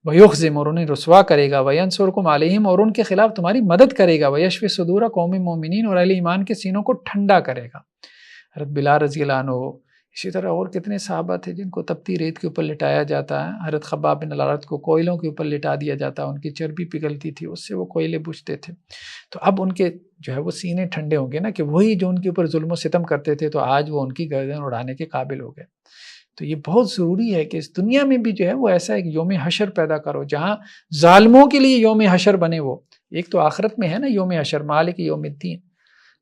وَيُخْزِمْ، اور انہیں رسوا کرے گا، وَيَنْصُرْكُمْ عَلَيْهِمْ، اور ان کے خلاف تمہاری مدد کرے گا، وَيَشْفِ صُدُورَ قَوْمٍ مُؤْمِنِينَ، اور اہل ایمان کے سینوں کو ٹھنڈا کرے گا۔ حضرت بلال رضی اللہ عنہ، اسی طرح اور کتنے صحابہ تھے جن کو تپتی ریت کے اوپر لٹایا جاتا ہے۔ حضرت خباب بن الارت کو کوئلوں کے اوپر لٹا دیا جاتا، ان کی چربی پگھلتی تھی، اس سے وہ کوئلے بجھتے تھے۔ تو اب ان کے جو ہے وہ سینے ٹھنڈے ہوں گے نا، کہ وہی جو ان کے اوپر ظلم و ستم کرتے تھے تو آج وہ ان کی گردن اڑانے کے قابل ہو گئے۔ تو یہ بہت ضروری ہے کہ اس دنیا میں بھی جو ہے وہ ایسا ایک یوم حشر پیدا کرو جہاں ظالموں کے لیے یوم حشر بنے۔ وہ ایک تو آخرت میں ہے نا یوم حشر، مالک یوم الدین،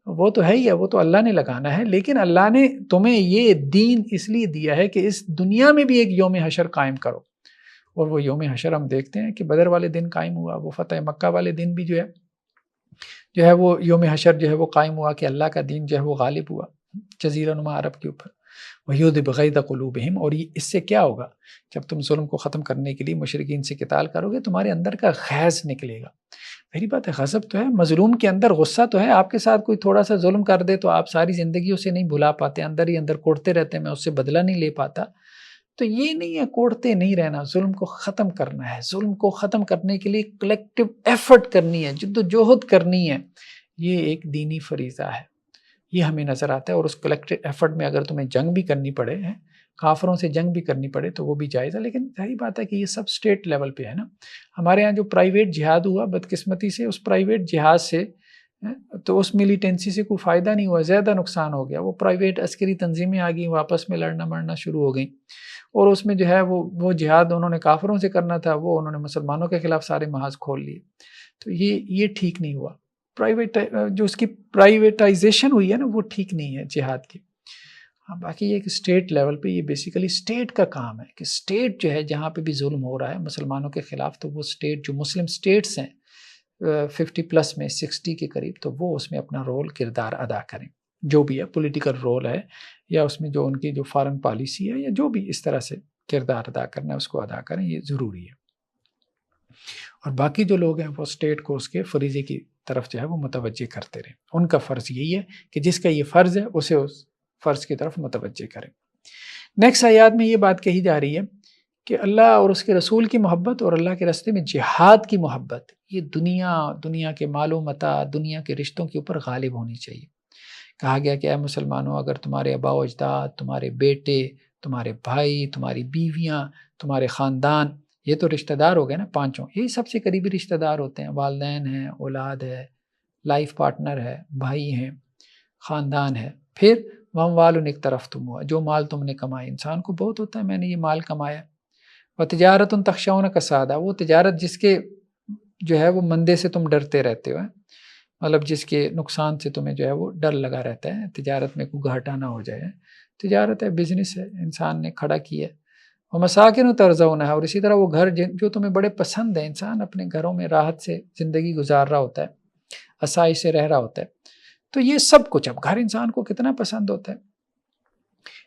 وہ تو ہے ہی ہے، وہ تو اللہ نے لگانا ہے، لیکن اللہ نے تمہیں یہ دین اس لیے دیا ہے کہ اس دنیا میں بھی ایک یوم حشر قائم کرو۔ اور وہ یوم حشر ہم دیکھتے ہیں کہ بدر والے دن قائم ہوا، وہ فتح مکہ والے دن بھی جو ہے وہ یوم حشر جو ہے وہ قائم ہوا کہ اللہ کا دین جو ہے وہ غالب ہوا جزیرہ نما عرب کے اوپر۔ وَيُذْهِبْ غَيْظَ قُلُوبِهِمْ، اور اس سے کیا ہوگا؟ جب تم ظلم کو ختم کرنے کے لیے مشرکین سے قتال کرو گے، تمہارے اندر کا غیظ نکلے گا۔ میری بات ہے، غضب تو ہے، مظلوم کے اندر غصہ تو ہے، آپ کے ساتھ کوئی تھوڑا سا ظلم کر دے تو آپ ساری زندگی اسے نہیں بھلا پاتے، اندر ہی اندر کوڑتے رہتے ہیں، میں اس سے بدلہ نہیں لے پاتا۔ تو یہ نہیں ہے کوڑتے نہیں رہنا، ظلم کو ختم کرنا ہے۔ ظلم کو ختم کرنے کے لیے کلیکٹیو ایفرٹ کرنی ہے، جد و جہد کرنی ہے، یہ ایک دینی فریضہ ہے، یہ ہمیں نظر آتا ہے۔ اور اس کلیکٹیو ایفرٹ میں اگر تمہیں جنگ بھی کرنی پڑے، کافروں سے جنگ بھی کرنی پڑے تو وہ بھی جائز ہے، لیکن ظاہر بات ہے کہ یہ سب سٹیٹ لیول پہ ہے نا۔ ہمارے ہاں جو پرائیویٹ جہاد ہوا بدقسمتی سے، اس پرائیویٹ جہاد سے تو اس ملیٹنسی سے کوئی فائدہ نہیں ہوا، زیادہ نقصان ہو گیا۔ وہ پرائیویٹ عسکری تنظیمیں آ گئیں، واپس میں لڑنا مرنا شروع ہو گئیں، اور اس میں جو ہے وہ جہاد انہوں نے کافروں سے کرنا تھا، وہ انہوں نے مسلمانوں کے خلاف سارے محاذ کھول لیے۔ تو یہ ٹھیک نہیں ہوا، جو اس کی پرائیویٹائزیشن ہوئی ہے نا وہ ٹھیک نہیں ہے جہاد کی۔ باقی یہ کہ اسٹیٹ لیول پہ یہ بیسیکلی اسٹیٹ کا کام ہے کہ اسٹیٹ جو ہے جہاں پہ بھی ظلم ہو رہا ہے مسلمانوں کے خلاف، تو وہ اسٹیٹ جو مسلم اسٹیٹس ہیں 50+ میں 60 کے قریب، تو وہ اس میں اپنا رول کردار ادا کریں، جو بھی ہے پولیٹیکل رول ہے یا اس میں جو ان کی جو فارن پالیسی ہے یا جو بھی اس طرح سے کردار ادا کرنا ہے اس کو ادا کریں، یہ ضروری ہے۔ اور باقی جو لوگ ہیں وہ اسٹیٹ کو اس کے فریضے کی طرف جو ہے وہ متوجہ کرتے رہیں، ان کا فرض یہی ہے کہ جس کا یہ فرض ہے اسے اس فرض کی طرف متوجہ کریں۔ نیکسٹ آیات میں یہ بات کہی جا رہی ہے کہ اللہ اور اس کے رسول کی محبت اور اللہ کے راستے میں جہاد کی محبت، یہ دنیا کے مال و متاع، دنیا کے رشتوں کے اوپر غالب ہونی چاہیے۔ کہا گیا کہ اے مسلمانوں، اگر تمہارے آباء و اجداد، تمہارے بیٹے، تمہارے بھائی، تمہاری بیویاں، تمہارے خاندان، یہ تو رشتہ دار ہو گئے نا پانچوں، یہی سب سے قریبی رشتہ دار ہوتے ہیں، والدین ہیں، اولاد ہے، لائف پارٹنر ہے، بھائی ہیں، خاندان ہے، پھر وَأَمْوَالٌ اقْتَرَفْتُمُوهَا، جو مال تم نے کمایا۔ انسان کو بہت ہوتا ہے میں نے یہ مال کمایا۔ وَتِجَارَةٌ تَخْشَوْنَ كَسَادَهَا، وہ تجارت جس کے جو ہے وہ مندے سے تم ڈرتے رہتے ہو، مطلب جس کے نقصان سے تمہیں جو ہے وہ ڈر لگا رہتا ہے، تجارت میں کوئی گھاٹا نہ ہو جائے۔ تجارت ہے، بزنس ہے، انسان نے کھڑا کیا ہے۔ وَمَسَاكِنُ تَرْضَوْنَهَا، اور اسی طرح وہ گھر جو تمہیں بڑے پسند ہیں، انسان اپنے گھروں میں راحت سے زندگی گزار رہا ہوتا ہے، آسائش سے رہ رہا ہوتا ہے، تو یہ سب کچھ، اب گھر انسان کو کتنا پسند ہوتا ہے،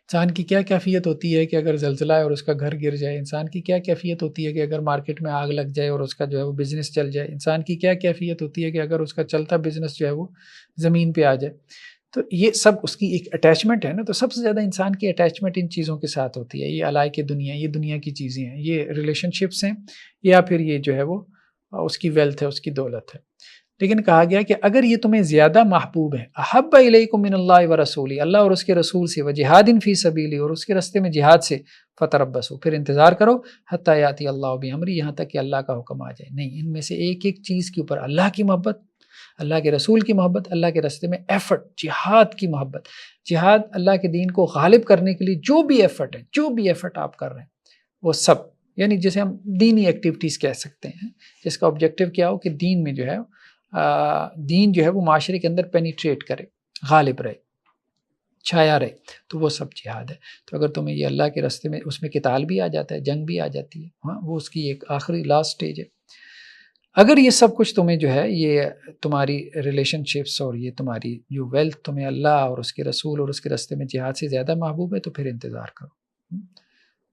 انسان کی کیا کیفیت ہوتی ہے کہ اگر زلزلہ ہے اور اس کا گھر گر جائے، انسان کی کیا کیفیت ہوتی ہے کہ اگر مارکیٹ میں آگ لگ جائے اور اس کا جو ہے وہ بزنس چل جائے، انسان کی کیا کیفیت ہوتی ہے کہ اگر اس کا چلتا بزنس جو ہے وہ زمین پہ آ جائے۔ تو یہ سب اس کی ایک اٹیچمنٹ ہے نا. تو سب سے زیادہ انسان کی اٹیچمنٹ ان چیزوں کے ساتھ ہوتی ہے. یہ علائق دنیا، یہ دنیا کی چیزیں ہیں، یہ ریلیشن شپس ہیں، یا پھر یہ جو ہے وہ اس کی ویلتھ ہے، اس کی دولت ہے. لیکن کہا گیا کہ اگر یہ تمہیں زیادہ محبوب ہے، احب الیکم من اللہ و رسولی، اللہ اور اس کے رسول سے، و جہاد فی سبیلی، اور اس کے راستے میں جہاد سے، فتربصوا، پھر انتظار کرو، حتی یاتی اللہ بامری، یہاں تک کہ اللہ کا حکم آ جائے. نہیں، ان میں سے ایک ایک چیز کے اوپر اللہ کی محبت، اللہ کے رسول کی محبت، اللہ کے راستے میں ایفرٹ، جہاد کی محبت. جہاد اللہ کے دین کو غالب کرنے کے لیے جو بھی ایفرٹ ہے، جو بھی ایفرٹ آپ کر رہے ہیں وہ سب، یعنی جسے ہم دینی ایکٹیویٹیز کہہ سکتے ہیں، جس کا آبجیکٹیو کیا ہو کہ دین میں جو ہے دین جو ہے وہ معاشرے کے اندر پینیٹریٹ کرے، غالب رہے، چھایا رہے، تو وہ سب جہاد ہے. تو اگر تمہیں یہ اللہ کے راستے میں، اس میں قتال بھی آ جاتا ہے، جنگ بھی آ جاتی ہے، ہاں وہ اس کی ایک آخری لاسٹ سٹیج ہے. اگر یہ سب کچھ تمہیں جو ہے، یہ تمہاری ریلیشن شپس اور یہ تمہاری جو ویلتھ تمہیں اللہ اور اس کے رسول اور اس کے راستے میں جہاد سے زیادہ محبوب ہے، تو پھر انتظار کرو.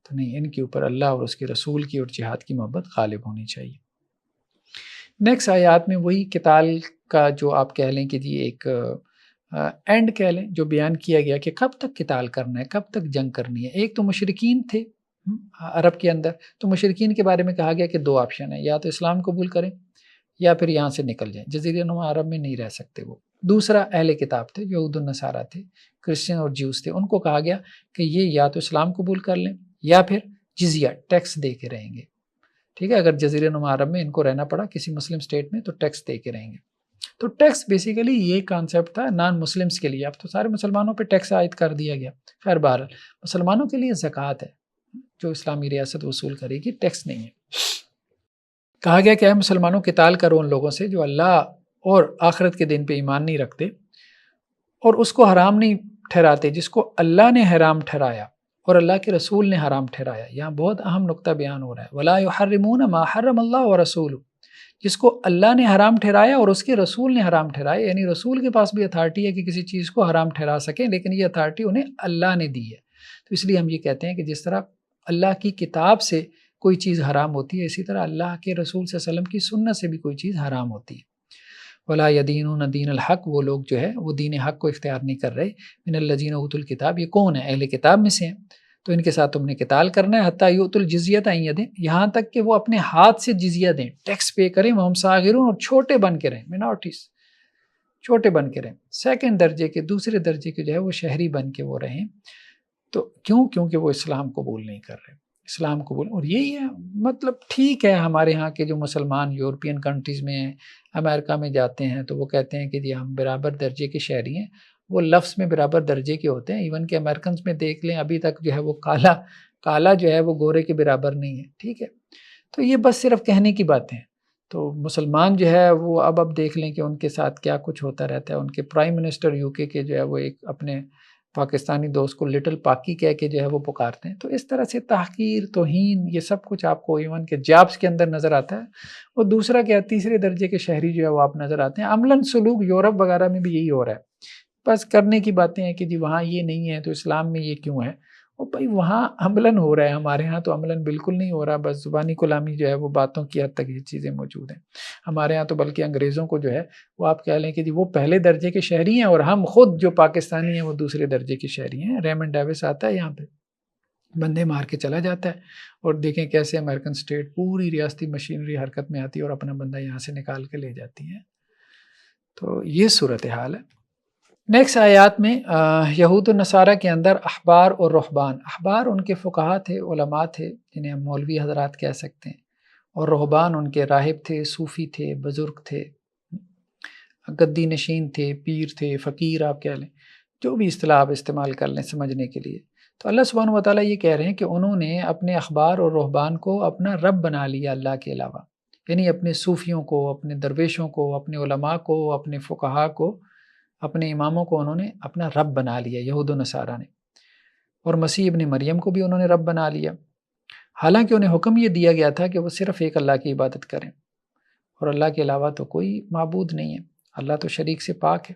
تو نہیں، ان کے اوپر اللہ اور اس کے رسول کی اور جہاد کی محبت غالب ہونی چاہیے. نیکسٹ آیات میں وہی قتال کا جو آپ کہہ لیں کہ جی ایک اینڈ کہہ لیں، جو بیان کیا گیا کہ کب تک قتال کرنا ہے، کب تک جنگ کرنی ہے. ایک تو مشرکین تھے عرب کے اندر، تو مشرکین کے بارے میں کہا گیا کہ 2 آپشن ہیں، یا تو اسلام قبول کریں یا پھر یہاں سے نکل جائیں، جزیرہ نما عرب میں نہیں رہ سکتے وہ. دوسرا اہل کتاب تھے، یہود النصارہ تھے، کرسچن اور جیوز تھے. ان کو کہا گیا کہ یہ یا تو اسلام قبول کر لیں یا پھر جزیہ، ٹیکس دے کے رہیں گے. ٹھیک ہے، اگر جزیرہ نما عرب میں ان کو رہنا پڑا کسی مسلم اسٹیٹ میں تو ٹیکس دے کے رہیں گے. تو ٹیکس بیسیکلی یہ کانسیپٹ تھا نان مسلمس کے لیے. اب تو سارے مسلمانوں پہ ٹیکس عائد کر دیا گیا. خیر بہرحال مسلمانوں کے لیے زکوٰۃ ہے جو اسلامی ریاست وصول کرے گی، ٹیکس نہیں ہے. کہا گیا کہ اے مسلمانوں، قتال کرو ان لوگوں سے جو اللہ اور آخرت کے دن پہ ایمان نہیں رکھتے اور اس کو حرام نہیں ٹھہراتے جس کو اللہ نے حرام ٹھہرایا اور اللہ کے رسول نے حرام ٹھہرایا. یہاں بہت اہم نقطہ بیان ہو رہا ہے، وَلَا يُحَرِّمُونَ مَا حَرَّمَ اللَّهُ وَرَسُولُهُ، جس کو اللہ نے حرام ٹھہرایا اور اس کے رسول نے حرام ٹھہرایا. یعنی رسول کے پاس بھی اتھارٹی ہے کہ کسی چیز کو حرام ٹھہرا سکیں، لیکن یہ اتھارٹی انہیں اللہ نے دی ہے. تو اس لیے ہم یہ کہتے ہیں کہ جس طرح اللہ کی کتاب سے کوئی چیز حرام ہوتی ہے، اسی طرح اللہ کے رسول صلی اللہ علیہ وسلم کی سنت سے بھی کوئی چیز حرام ہوتی ہے. وَلَا يَدِينُونَ دِينَ الْحَقِّ، وہ لوگ جو ہے وہ دین حق کو اختیار نہیں کر رہے. مِنَ الَّذِينَ أُوتُوا الْكِتَابَ، یہ کون ہے؟ اہل کتاب میں سے ہیں. تو ان کے ساتھ تم نے قتال کرنا ہے، حتیٰ یؤتوا الجزیۃ عن ید، یہاں تک کہ وہ اپنے ہاتھ سے جزیہ دیں، ٹیکس پے کریں. وہم صاغرون، اور چھوٹے بن کے رہیں، مینارٹیز، چھوٹے بن کے رہیں، سیکنڈ درجے کے، دوسرے درجے کے جو ہے وہ شہری بن کے وہ رہیں. تو کیونکہ وہ اسلام قبول نہیں کر رہے، اسلام قبول. اور یہی ہے مطلب. ٹھیک ہے، ہمارے ہاں کے جو مسلمان یورپین کنٹریز میں ہیں، امریکہ میں جاتے ہیں تو وہ کہتے ہیں کہ جی ہم برابر درجے کے شہری ہیں. وہ لفظ میں برابر درجے کے ہوتے ہیں. ایون کہ امریکنز میں دیکھ لیں، ابھی تک جو ہے وہ کالا جو ہے وہ گورے کے برابر نہیں ہے. ٹھیک ہے، تو یہ بس صرف کہنے کی باتیں ہیں. تو مسلمان جو ہے وہ اب دیکھ لیں کہ ان کے ساتھ کیا کچھ ہوتا رہتا ہے. ان کے پرائم منسٹر یو کے جو ہے وہ ایک اپنے پاکستانی دوست کو لٹل پاکی کہہ کے جو ہے وہ پکارتے ہیں. تو اس طرح سے تحقیر، توہین، یہ سب کچھ آپ کو ایون کے جابس کے اندر نظر آتا ہے. اور دوسرا کیا، تیسرے درجے کے شہری جو ہے وہ آپ نظر آتے ہیں. عملاً سلوک یورپ وغیرہ میں بھی یہی ہو رہا ہے. بس کرنے کی باتیں ہیں کہ جی وہاں یہ نہیں ہے تو اسلام میں یہ کیوں ہے. اور بھائی وہاں عملاً ہو رہا ہے، ہمارے ہاں تو عملاً بالکل نہیں ہو رہا. بس زبانی غلامی جو ہے وہ باتوں کی حد تک یہ چیزیں موجود ہیں. ہمارے ہاں تو بلکہ انگریزوں کو جو ہے وہ آپ کہہ لیں کہ جی وہ پہلے درجے کے شہری ہیں اور ہم خود جو پاکستانی ہیں وہ دوسرے درجے کے شہری ہیں. ریمنڈ ڈیوس آتا ہے یہاں پہ، بندے مار کے چلا جاتا ہے، اور دیکھیں کیسے امریکن اسٹیٹ پوری ریاستی مشینری حرکت میں آتی ہے اور اپنا بندہ یہاں سے نکال کے لے جاتی ہے. تو یہ صورتحال ہے. نیکسٹ آیات میں یہود و نصارہ کے اندر احبار اور رہبان، احبار ان کے فقہا تھے، علماء تھے جنہیں ہم مولوی حضرات کہہ سکتے ہیں، اور رہبان ان کے راہب تھے، صوفی تھے، بزرگ تھے، گدی نشین تھے، پیر تھے، فقیر آپ کہہ لیں، جو بھی اصطلاح آپ استعمال کر لیں سمجھنے کے لیے. تو اللہ سبحانہ و تعالیٰ یہ کہہ رہے ہیں کہ انہوں نے اپنے احبار اور رہبان کو اپنا رب بنا لیا اللہ کے علاوہ. یعنی اپنے صوفیوں کو، اپنے درویشوں کو، اپنے علماء کو، اپنے فقہا کو، اپنے اماموں کو انہوں نے اپنا رب بنا لیا یہود و نصارہ نے. اور مسیح ابن مریم کو بھی انہوں نے رب بنا لیا، حالانکہ انہیں حکم یہ دیا گیا تھا کہ وہ صرف ایک اللہ کی عبادت کریں اور اللہ کے علاوہ تو کوئی معبود نہیں ہے، اللہ تو شریک سے پاک ہے.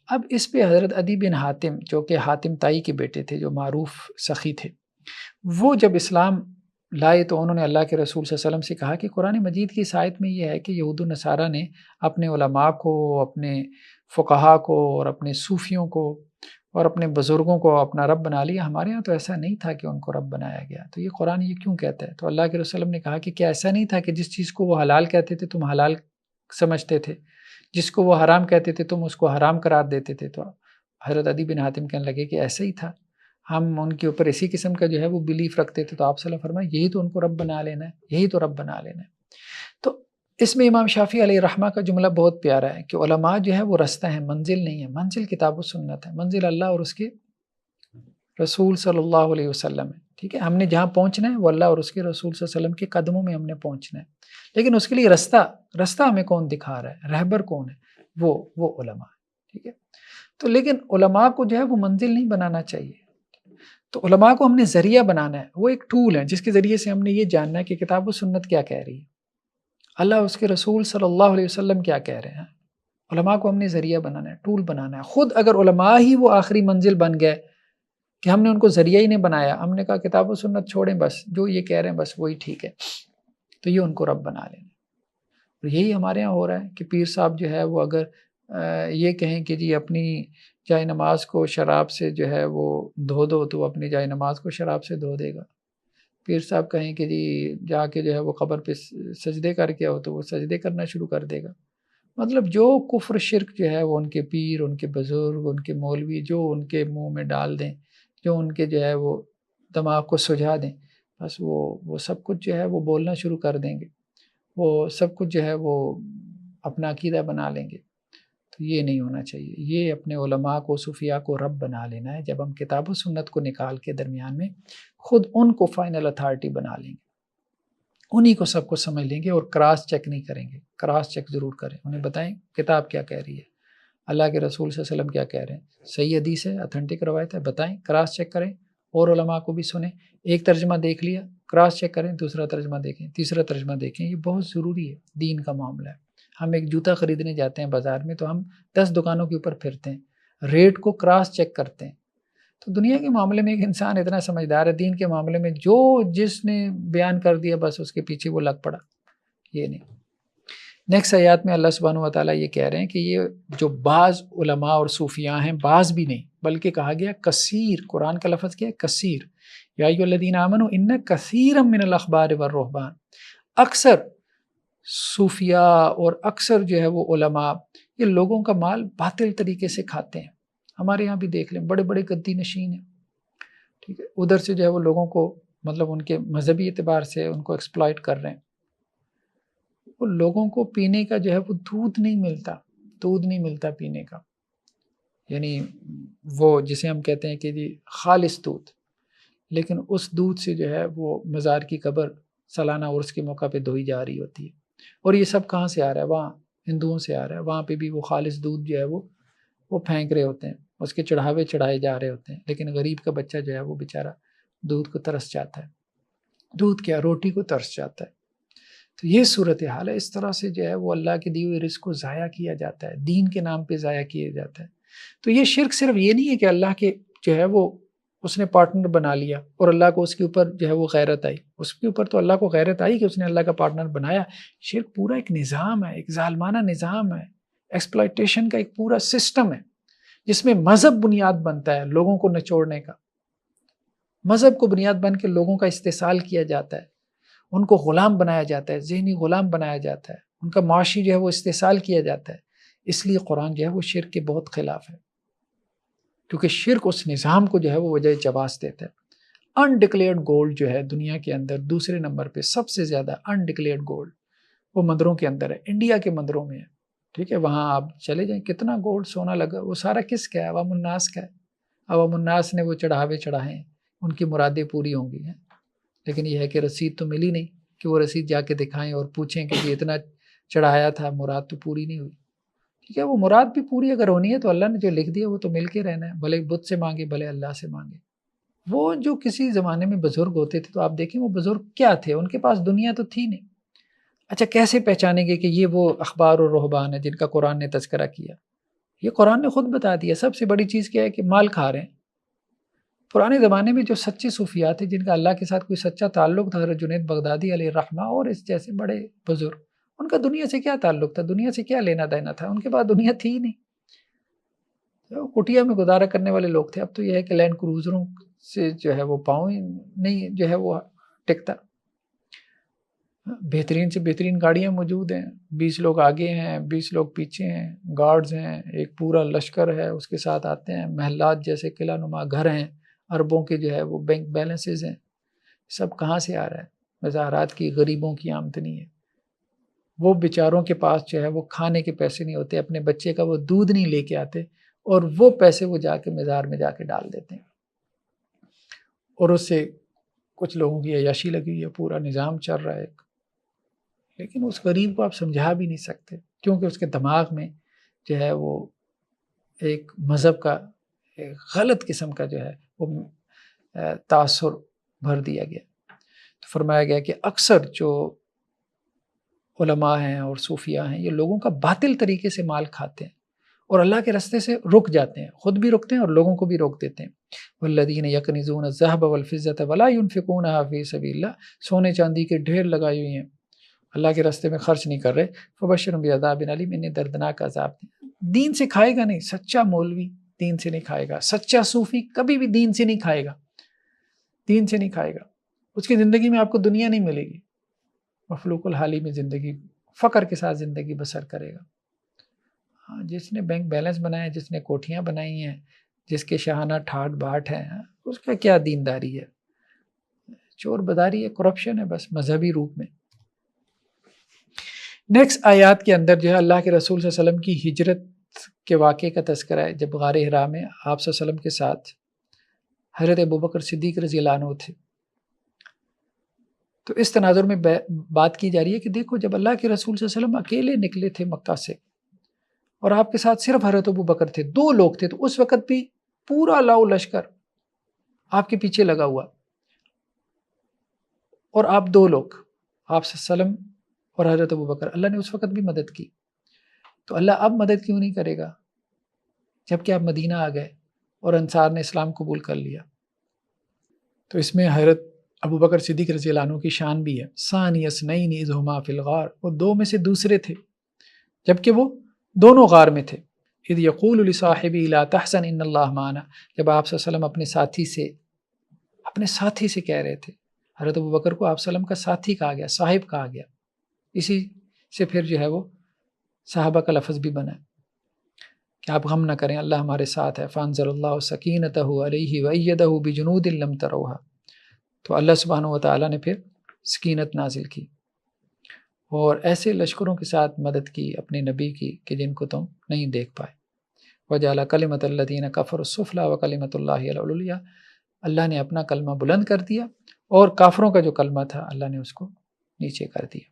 اب اس پہ حضرت عدی بن حاتم، جو کہ حاتم تائی کے بیٹے تھے، جو معروف سخی تھے، وہ جب اسلام لائے تو انہوں نے اللہ کے رسول صلی اللہ علیہ وسلم سے کہا کہ قرآن مجید کی اس آیت میں یہ ہے کہ یہود و نصارہ نے اپنے علماء کو، اپنے فقہا کو اور اپنے صوفیوں کو اور اپنے بزرگوں کو اپنا رب بنا لیا، ہمارے ہاں تو ایسا نہیں تھا کہ ان کو رب بنایا گیا، تو یہ قرآن یہ کیوں کہتا ہے؟ تو اللہ کے رسول صلی اللہ علیہ وسلم نے کہا کہ کیا ایسا نہیں تھا کہ جس چیز کو وہ حلال کہتے تھے تم حلال سمجھتے تھے، جس کو وہ حرام کہتے تھے تم اس کو حرام قرار دیتے تھے؟ تو حضرت عدی بن حاتم کہنے لگے کہ ایسا ہی تھا، ہم ان کے اوپر اسی قسم کا جو ہے وہ بلیف رکھتے تھے، تو آپ صلی اللہ علیہ وسلم فرمائے یہی تو ان کو رب بنا لینا ہے، یہی تو رب بنا لینا ہے۔ تو اس میں امام شافعی علیہ الرحمہ کا جملہ بہت پیارا ہے کہ علماء جو ہے وہ رستہ ہیں، منزل نہیں ہے، منزل کتاب و سنت ہے، منزل اللہ اور اس کے رسول صلی اللہ علیہ وسلم ہے، ٹھیک ہے، ہم نے جہاں پہنچنا ہے وہ اللہ اور اس کے رسول صلی اللہ علیہ وسلم کے قدموں میں ہم نے پہنچنا ہے، لیکن اس کے لیے رستہ ہمیں کون دکھا رہا ہے، رہبر کون ہے؟ وہ علماء، ٹھیک ہے۔ تو لیکن علماء کو جو ہے وہ منزل نہیں بنانا چاہیے، تو علماء کو ہم نے ذریعہ بنانا ہے، وہ ایک ٹول ہے جس کے ذریعے سے ہم نے یہ جاننا ہے کہ کتاب و سنت کیا کہہ رہی ہے، اللہ اس کے رسول صلی اللہ علیہ وسلم کیا کہہ رہے ہیں۔ علماء کو ہم نے ذریعہ بنانا ہے، ٹول بنانا ہے۔ خود اگر علماء ہی وہ آخری منزل بن گئے کہ ہم نے ان کو ذریعہ ہی نہیں بنایا، ہم نے کہا کتاب و سنت چھوڑیں، بس جو یہ کہہ رہے ہیں بس وہی ٹھیک ہے، تو یہ ان کو رب بنا لینا۔ اور یہی ہمارے ہاں ہو رہا ہے کہ پیر صاحب جو ہے وہ اگر یہ کہیں کہ جی اپنی جائے نماز کو شراب سے جو ہے وہ دھو دو، تو وہ اپنی جائے نماز کو شراب سے دھو دے گا۔ پیر صاحب کہیں کہ جی جا کے جو ہے وہ قبر پہ سجدے کر کے آؤ، تو وہ سجدے کرنا شروع کر دے گا۔ مطلب جو کفر شرک جو ہے وہ ان کے پیر، ان کے بزرگ، ان کے مولوی جو ان کے منہ میں ڈال دیں، جو ان کے جو ہے وہ دماغ کو سجھا دیں، بس وہ سب کچھ جو ہے وہ بولنا شروع کر دیں گے، وہ سب کچھ جو ہے وہ اپنا عقیدہ بنا لیں گے۔ تو یہ نہیں ہونا چاہیے، یہ اپنے علماء کو، صوفیاء کو رب بنا لینا ہے۔ جب ہم کتاب و سنت کو نکال کے درمیان میں خود ان کو فائنل اتھارٹی بنا لیں گے، انہی کو سب کو سمجھ لیں گے، اور کراس چیک نہیں کریں گے، کراس چیک ضرور کریں، انہیں بتائیں کتاب کیا کہہ رہی ہے، اللہ کے رسول صلی اللہ علیہ وسلم کیا کہہ رہے ہیں، صحیح حدیث ہے، اتھینٹک روایت ہے، بتائیں، کراس چیک کریں، اور علماء کو بھی سنیں۔ ایک ترجمہ دیکھ لیا، کراس چیک کریں، دوسرا ترجمہ دیکھیں، تیسرا ترجمہ دیکھیں، یہ بہت ضروری ہے، دین کا معاملہ ہے۔ ہم ایک جوتا خریدنے جاتے ہیں بازار میں تو ہم 10 دکانوں کے اوپر پھرتے ہیں، ریٹ کو کراس چیک کرتے ہیں۔ تو دنیا کے معاملے میں ایک انسان اتنا سمجھدار ہے، دین کے معاملے میں جو جس نے بیان کر دیا بس اس کے پیچھے وہ لگ پڑا، یہ نہیں۔ نیکسٹ آیات میں اللہ سبحانہ و تعالیٰ یہ کہہ رہے ہیں کہ یہ جو بعض علماء اور صوفیاء ہیں، بعض بھی نہیں بلکہ کہا گیا کثیر، قرآن کا لفظ کیا ہے؟ کثیر، یا ایھا الذین آمنوا ان کثیرا من الاحبار والرہبان، اکثر صوفیاء اور اکثر جو ہے وہ علماء یہ لوگوں کا مال باطل طریقے سے کھاتے ہیں۔ ہمارے یہاں بھی دیکھ لیں، بڑے بڑے گدی نشین ہیں، ٹھیک ہے، ادھر سے جو ہے وہ لوگوں کو مطلب ان کے مذہبی اعتبار سے ان کو ایکسپلائٹ کر رہے ہیں۔ وہ لوگوں کو پینے کا جو ہے وہ دودھ نہیں ملتا پینے کا، یعنی وہ جسے ہم کہتے ہیں کہ جی خالص دودھ، لیکن اس دودھ سے جو ہے وہ مزار کی قبر سالانہ عرس کے موقع پہ دھوئی جا رہی ہوتی ہے۔ اور یہ سب کہاں سے آ رہا ہے؟ وہاں ہندوؤں سے آ رہا ہے، وہاں پہ بھی وہ خالص دودھ جو ہے وہ پھینک رہے ہوتے ہیں، اس کے چڑھاوے چڑھائے جا رہے ہوتے ہیں، لیکن غریب کا بچہ جو ہے وہ بیچارہ دودھ کو ترس جاتا ہے، دودھ کیا روٹی کو ترس جاتا ہے۔ تو یہ صورتحال ہے، اس طرح سے جو ہے وہ اللہ کے دیے ہوئے رزق کو ضائع کیا جاتا ہے، دین کے نام پہ ضائع کیا جاتا ہے۔ تو یہ شرک صرف یہ نہیں ہے کہ اللہ کے جو ہے وہ اس نے پارٹنر بنا لیا اور اللہ کو اس کے اوپر جو ہے وہ غیرت آئی، اس کے اوپر تو اللہ کو غیرت آئی کہ اس نے اللہ کا پارٹنر بنایا۔ شرک پورا ایک نظام ہے، ایک ظالمانہ نظام ہے، ایکسپلائٹیشن کا ایک پورا سسٹم ہے جس میں مذہب بنیاد بنتا ہے لوگوں کو نچوڑنے کا، مذہب کو بنیاد بن کے لوگوں کا استحصال کیا جاتا ہے، ان کو غلام بنایا جاتا ہے، ذہنی غلام بنایا جاتا ہے، ان کا معاشی جو ہے وہ استحصال کیا جاتا ہے۔ اس لیے قرآن جو ہے وہ شرک کے بہت خلاف ہے، کیونکہ شرک اس نظام کو جو ہے وہ وجہ جواز دیتا ہے۔ انڈکلیئرڈ گولڈ جو ہے دنیا کے اندر دوسرے نمبر پہ سب سے زیادہ انڈکلیئرڈ گولڈ وہ مندروں کے اندر ہے، انڈیا کے مندروں میں ہے، ٹھیک ہے، وہاں آپ چلے جائیں کتنا گولڈ سونا لگا، وہ سارا کس کا ہے؟ عوام الناس کا ہے، عوام الناس نے وہ چڑھاوے چڑھائے ہیں، ان کی مرادیں پوری ہوں گی ہیں، لیکن یہ ہے کہ رسید تو ملی نہیں کہ وہ رسید جا کے دکھائیں اور پوچھیں کہ یہ اتنا چڑھایا تھا، مراد تو پوری نہیں ہوئی، ٹھیک ہے۔ وہ مراد بھی پوری اگر ہونی ہے تو اللہ نے جو لکھ دیا وہ تو مل کے رہنا ہے، بھلے بت سے مانگے بھلے اللہ سے مانگے۔ وہ جو کسی زمانے میں بزرگ ہوتے تھے تو آپ دیکھیں وہ بزرگ کیا تھے، ان کے پاس دنیا تو تھی نہیں۔ اچھا کیسے پہچانیں گے کہ یہ وہ احبار اور رہبان ہیں جن کا قرآن نے تذکرہ کیا؟ یہ قرآن نے خود بتا دیا، سب سے بڑی چیز کیا ہے کہ مال کھا رہے ہیں، پرانے زمانے میں جو سچے صوفیات تھے، جن کا اللہ کے ساتھ کوئی سچا تعلق تھا، حضرت جنید بغدادی علیہ الرحمہ اور اس جیسے بڑے بزرگ، ان کا دنیا سے کیا تعلق تھا؟ دنیا سے کیا لینا دینا تھا؟ ان کے پاس دنیا تھی ہی نہیں، کٹیا میں گزارا کرنے والے لوگ تھے۔ اب تو یہ ہے کہ لینڈ کروزروں سے جو ہے وہ پاؤں ہی نہیں جو ہے وہ ٹکتا، بہترین سے بہترین گاڑیاں موجود ہیں، 20 لوگ آگے ہیں، 20 لوگ پیچھے ہیں، گارڈز ہیں، ایک پورا لشکر ہے اس کے ساتھ آتے ہیں، محلات جیسے قلعہ نما گھر ہیں، اربوں کے جو ہے وہ بینک بیلنسز ہیں۔ سب کہاں سے آ رہا ہے؟ مزارات کی غریبوں کی آمدنی ہے۔ وہ بیچاروں کے پاس جو ہے وہ کھانے کے پیسے نہیں ہوتے، اپنے بچے کا وہ دودھ نہیں لے کے آتے، اور وہ پیسے وہ جا کے مزار میں جا کے ڈال دیتے ہیں، اور اس سے کچھ لوگوں کی عیاشی لگی ہے، پورا نظام چل رہا ہے۔ لیکن اس غریب کو آپ سمجھا بھی نہیں سکتے، کیونکہ اس کے دماغ میں جو ہے وہ ایک مذہب کا ایک غلط قسم کا جو ہے وہ تاثر بھر دیا گیا۔ تو فرمایا گیا کہ اکثر جو علماء ہیں اور صوفیاء ہیں، یہ لوگوں کا باطل طریقے سے مال کھاتے ہیں اور اللہ کے راستے سے رک جاتے ہیں، خود بھی رکتے ہیں اور لوگوں کو بھی روک دیتے ہیں۔ والذین یکنزون الذهب والفضة ولا ينفقونها فی سبیل اللہ، سونے چاندی کے ڈھیر لگائے ہوئے ہیں، اللہ کے راستے میں خرچ نہیں کر رہے، فبشرهم بعذاب علیم، انہیں دردناک عذاب دیں۔ دین سے کھائے گا نہیں، سچا مولوی دین سے نہیں کھائے گا، سچا صوفی کبھی بھی دین سے نہیں کھائے گا، دین سے نہیں کھائے گا۔ اس کی زندگی میں آپ کو دنیا نہیں ملے گی، مفلوق الحالی میں زندگی، فقر کے ساتھ زندگی بسر کرے گا۔ جس نے بینک بیلنس بنائے، جس نے کوٹھیاں بنائی ہیں، جس کے شاہانہ ٹھاٹ باٹ ہیں، اس کا کیا دینداری ہے؟ چور بداری ہے، کرپشن ہے، بس مذہبی روپ میں۔ نیکسٹ آیات کے اندر جو ہے اللہ کے رسول صلی اللہ علیہ وسلم کی ہجرت کے واقعے کا تذکرہ ہے، جب غار حرا میں آپ صلی اللہ علیہ وسلم کے ساتھ حضرت ابوبکر صدیق رضی اللہ عنہ تھے۔ تو اس تناظر میں بات کی جا رہی ہے کہ دیکھو، جب اللہ کے رسول صلی اللہ علیہ وسلم اکیلے نکلے تھے مکہ سے، اور آپ کے ساتھ صرف حضرت ابوبکر تھے، 2 لوگ تھے، تو اس وقت بھی پورا لاؤ لشکر آپ کے پیچھے لگا ہوا، اور آپ 2 لوگ، آپ صلی اللہ علیہ وسلم اور حضرت ابوبکر، اللہ نے اس وقت بھی مدد کی، تو اللہ اب مدد کیوں نہیں کرے گا جب کہ آپ مدینہ آ گئے اور انصار نے اسلام قبول کر لیا؟ تو اس میں حضرت ابوبکر صدیق رضی اللہ عنہ کی شان بھی ہے۔ ثانی اثنین اذ ہما فی الغار، وہ 2 میں سے دوسرے تھے جبکہ وہ دونوں غار میں تھے۔ اذ یقول لصاحبہ لا تحزن ان اللہ معنا، جب آپ صلی اللہ علیہ وسلم اپنے ساتھی سے کہہ رہے تھے، حضرت ابوبکر کو آپ صلی اللہ علیہ وسلم کا ساتھی کہا گیا، صاحب کہا گیا، اسی سے پھر جو ہے وہ صحابہ کا لفظ بھی بنا کہ آپ غم نہ کریں، اللہ ہمارے ساتھ ہے۔ فانزل اللہ سکینتہ علیہ وایدہ بجنود لم تروها، تو اللہ سبحانہ و تعالیٰ نے پھر سکینت نازل کی اور ایسے لشکروں کے ساتھ مدد کی اپنے نبی کی کہ جن کو تم نہیں دیکھ پائے۔ وجعل کلمۃ الذین کفروا السفلی وکلمۃ اللہ العلیٰ، اللہ نے اپنا کلمہ بلند کر دیا اور کافروں کا جو کلمہ تھا اللہ نے اس کو نیچے کر دیا۔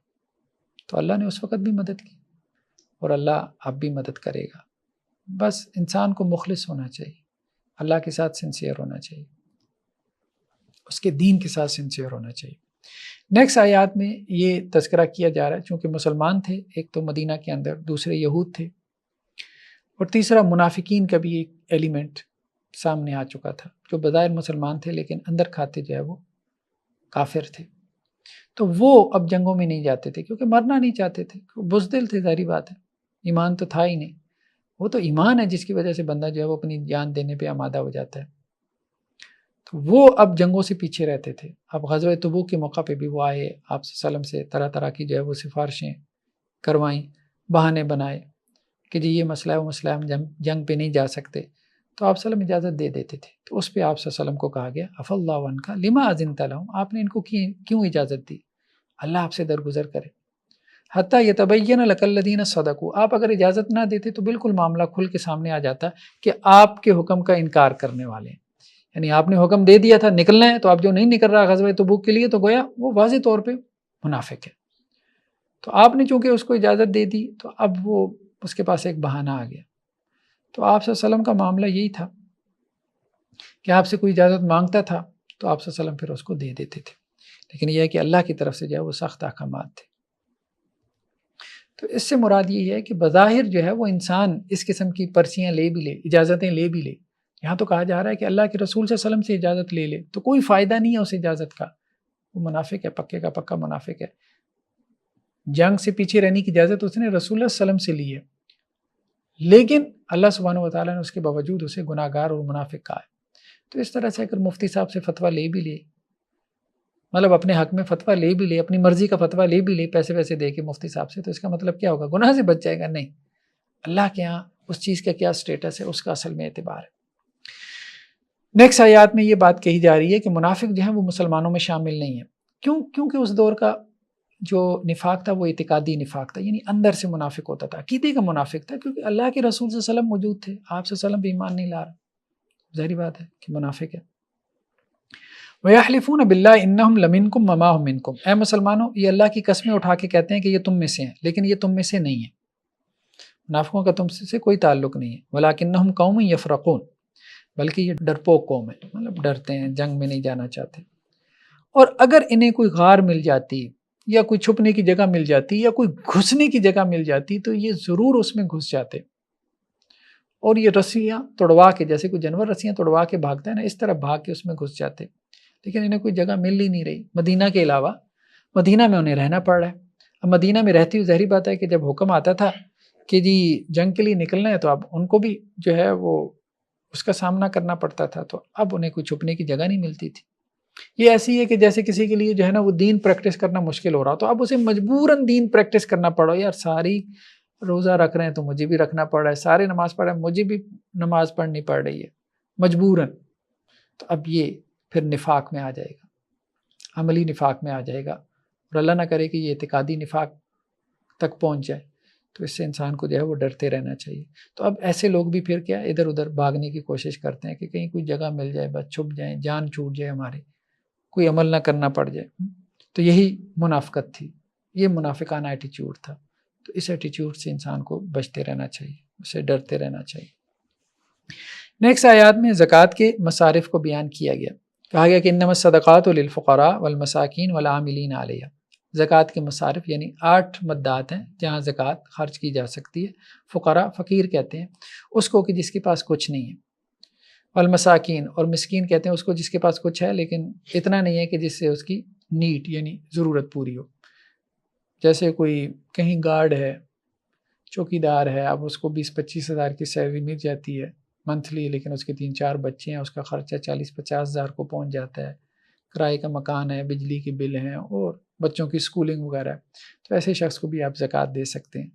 تو اللہ نے اس وقت بھی مدد کی اور اللہ اب بھی مدد کرے گا۔ بس انسان کو مخلص ہونا چاہیے، اللہ کے ساتھ سنسیئر ہونا چاہیے، اس کے دین کے ساتھ سنسیئر ہونا چاہیے۔ نیکسٹ آیات میں یہ تذکرہ کیا جا رہا ہے، چونکہ مسلمان تھے، ایک تو مدینہ کے اندر، دوسرے یہود تھے، اور تیسرا منافقین کا بھی ایک ایلیمنٹ سامنے آ چکا تھا، جو بظاہر مسلمان تھے لیکن اندر کھاتے جو ہے وہ کافر تھے۔ تو وہ اب جنگوں میں نہیں جاتے تھے کیونکہ مرنا نہیں چاہتے تھے، بزدل تھے، ظاہری بات ہے، ایمان تو تھا ہی نہیں۔ وہ تو ایمان ہے جس کی وجہ سے بندہ جو ہے وہ اپنی جان دینے پہ آمادہ ہو جاتا ہے۔ تو وہ اب جنگوں سے پیچھے رہتے تھے۔ اب غزوہ تبوک کے موقع پہ بھی وہ آئے، آپ صلی اللہ علیہ وسلم سے طرح طرح کی جو ہے وہ سفارشیں کروائیں، بہانے بنائے کہ جی یہ مسئلہ ہے، وہ مسئلہ ہم جنگ پہ نہیں جا سکتے، تو آپ صلی اللہ علیہ وسلم اجازت دے دیتے تھے۔ تو اس پہ آپ صلی اللہ علیہ وسلم کو کہا گیا عفی اللہ عنک لما اذنت لهم، آپ نے ان کو کیوں اجازت دی؟ اللہ آپ سے درگزر کرے۔ حتی یتبین لک الذین صدقوا، آپ اگر اجازت نہ دیتے تو بالکل معاملہ کھل کے سامنے آ جاتا کہ آپ کے حکم کا انکار کرنے والے ہیں، یعنی آپ نے حکم دے دیا تھا نکلنا ہے، تو اب جو نہیں نکل رہا غزوہ تبوک کے لیے تو گویا وہ واضح طور پہ منافق ہے۔ تو آپ نے چونکہ اس کو اجازت دے دی تو اب وہ اس کے پاس ایک بہانہ آ گیا۔ تو آپ صلی اللہ علیہ وسلم کا معاملہ یہی تھا کہ آپ سے کوئی اجازت مانگتا تھا تو آپ صلی اللہ علیہ وسلم پھر اس کو دے دیتے تھے، لیکن یہ ہے کہ اللہ کی طرف سے جو ہے وہ سخت احکامات تھے۔ تو اس سے مراد یہ ہے کہ بظاہر جو ہے وہ انسان اس قسم کی پرچیاں لے بھی لے، اجازتیں لے بھی لے، یہاں تو کہا جا رہا ہے کہ اللہ کے رسول صلی اللہ علیہ وسلم سے اجازت لے لے، تو کوئی فائدہ نہیں ہے اس اجازت کا، وہ منافق ہے، پکے کا پکا منافق ہے۔ جنگ سے پیچھے رہنے کی اجازت اس نے رسول اللہ صلی اللہ علیہ وسلم سے لی ہے، لیکن اللہ سبحانہ وتعالیٰ نے اس کے باوجود اسے گناہ گار اور منافق کہا ہے۔ تو اس طرح سے اگر مفتی صاحب سے فتویٰ لے بھی لے، مطلب اپنے حق میں فتویٰ لے بھی لے، اپنی مرضی کا فتویٰ لے بھی لے پیسے ویسے دے کے مفتی صاحب سے، تو اس کا مطلب کیا ہوگا؟ گناہ سے بچ جائے گا؟ نہیں، اللہ کے ہاں اس چیز کا کیا سٹیٹس ہے، اس کا اصل میں اعتبار ہے۔ نیکسٹ آیات میں یہ بات کہی جا رہی ہے کہ منافق جو ہیں وہ مسلمانوں میں شامل نہیں ہیں۔ کیونکہ اس دور کا جو نفاق تھا وہ اعتقادی نفاق تھا، یعنی اندر سے منافق ہوتا تھا، عقیدے کا منافق تھا، کیونکہ اللہ کے رسول صلی اللہ علیہ وسلم موجود تھے، آپ صلی اللہ علیہ وسلم بھی ایمان نہیں لا رہا، ظاہری بات ہے کہ منافق ہے۔ وَيَحْلِفُونَ بِاللَّهِ إِنَّهُمْ لَمِنْكُمْ وَمَا هُمْ مِنْكُمْ، اے مسلمانوں یہ اللہ کی قسمیں اٹھا کے کہتے ہیں کہ یہ تم میں سے ہیں، لیکن یہ تم میں سے نہیں ہیں، منافقوں کا تم سے کوئی تعلق نہیں ہے۔ وَلَكِنَّهُمْ قَوْمٌ يَفْرَقُونَ، بلکہ یہ ڈرپوک قوم ہے، مطلب ڈرتے ہیں، جنگ میں نہیں جانا چاہتے، اور اگر انہیں کوئی غار مل جاتی یا کوئی چھپنے کی جگہ مل جاتی یا کوئی گھسنے کی جگہ مل جاتی تو یہ ضرور اس میں گھس جاتے، اور یہ رسیاں توڑوا کے، جیسے کوئی جانور رسیاں توڑوا کے بھاگتا ہے نا، اس طرح بھاگ کے اس میں گھس جاتے، لیکن انہیں کوئی جگہ مل ہی نہیں رہی مدینہ کے علاوہ۔ مدینہ میں انہیں رہنا پڑ رہا ہے۔ اب مدینہ میں رہتی ہوئی ظاہری بات ہے کہ جب حکم آتا تھا کہ جی جنگ کے لیے نکلنا ہے تو اب ان کو بھی جو ہے وہ اس کا سامنا کرنا پڑتا تھا، تو اب انہیں کوئی چھپنے کی جگہ نہیں ملتی تھی۔ یہ ایسی ہے کہ جیسے کسی کے لیے جو ہے نا وہ دین پریکٹس کرنا مشکل ہو رہا، تو اب اسے مجبوراً دین پریکٹس کرنا پڑا، یار ساری روزہ رکھ رہے ہیں تو مجھے بھی رکھنا پڑ رہا ہے، سارے نماز پڑھ رہے ہیں مجھے بھی نماز پڑھنی پڑ رہی ہے مجبوراً، تو اب یہ پھر نفاق میں آ جائے گا، عملی نفاق میں آ جائے گا، اور اللہ نہ کرے کہ یہ اعتقادی نفاق تک پہنچ جائے، تو اس سے انسان کو جو ہے وہ ڈرتے رہنا چاہیے۔ تو اب ایسے لوگ بھی پھر کیا ادھر ادھر بھاگنے کی کوشش کرتے ہیں کہ کہیں کوئی جگہ مل جائے، بس چھپ جائیں، جان چھوٹ جائے ہماری، کوئی عمل نہ کرنا پڑ جائے۔ تو یہی منافقت تھی، یہ منافقانہ ایٹیچیوڈ تھا، تو اس ایٹیچیوڈ سے انسان کو بچتے رہنا چاہیے، اسے ڈرتے رہنا چاہیے۔ نیکسٹ آیات میں زکوٰۃ کے مصارف کو بیان کیا گیا، کہا گیا کہ انما الصدقات للفقراء والمساکین والعاملین علیہا، زکوٰۃ کے مصارف یعنی 8 مدات ہیں جہاں زکوٰۃ خرچ کی جا سکتی ہے۔ فقراء فقیر کہتے ہیں اس کو کہ جس کے پاس کچھ نہیں ہے، والمساکین اور مسکین کہتے ہیں اس کو جس کے پاس کچھ ہے لیکن اتنا نہیں ہے کہ جس سے اس کی نیڈ یعنی ضرورت پوری ہو، جیسے کوئی کہیں گارڈ ہے، چوکیدار ہے، اب اس کو 20-25 ہزار کی سیلری مل جاتی ہے منتھلی، لیکن اس کے 3-4 بچے ہیں، اس کا خرچہ 40-50 ہزار کو پہنچ جاتا ہے، کرائے کا مکان ہے، بجلی کے بل ہیں اور بچوں کی سکولنگ وغیرہ، تو ایسے شخص کو بھی آپ زکوٰۃ دے سکتے ہیں۔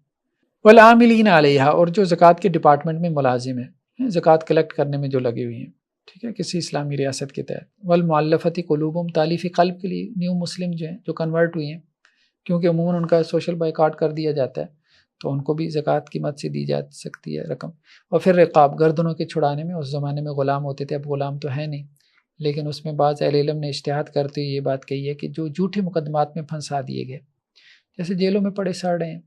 والعاملین علیہا، اور جو زکوٰۃ کے ڈپارٹمنٹ میں ملازم ہیں، زکوٰۃ کلیکٹ کرنے میں جو لگے ہوئے ہیں، ٹھیک ہے، کسی اسلامی ریاست کے تحت۔ والمؤلفۃ قلوبہم، تالیف قلب کے لیے نیو مسلم جو ہیں، جو کنورٹ ہوئے ہیں، کیونکہ عموماً ان کا سوشل بائیکاٹ کر دیا جاتا ہے، تو ان کو بھی زکوٰۃ کی مد سے دی جا سکتی ہے رقم۔ اور پھر رقاب، گردنوں کے چھڑانے میں، اس زمانے میں غلام ہوتے تھے، اب غلام تو ہے نہیں، لیکن اس میں بعض اہل علم نے اجتہاد کرتے ہوئے یہ بات کہی ہے کہ جو جھوٹے مقدمات میں پھنسا دیے گئے، جیسے جیلوں میں پڑے سڑ رہے ہیں،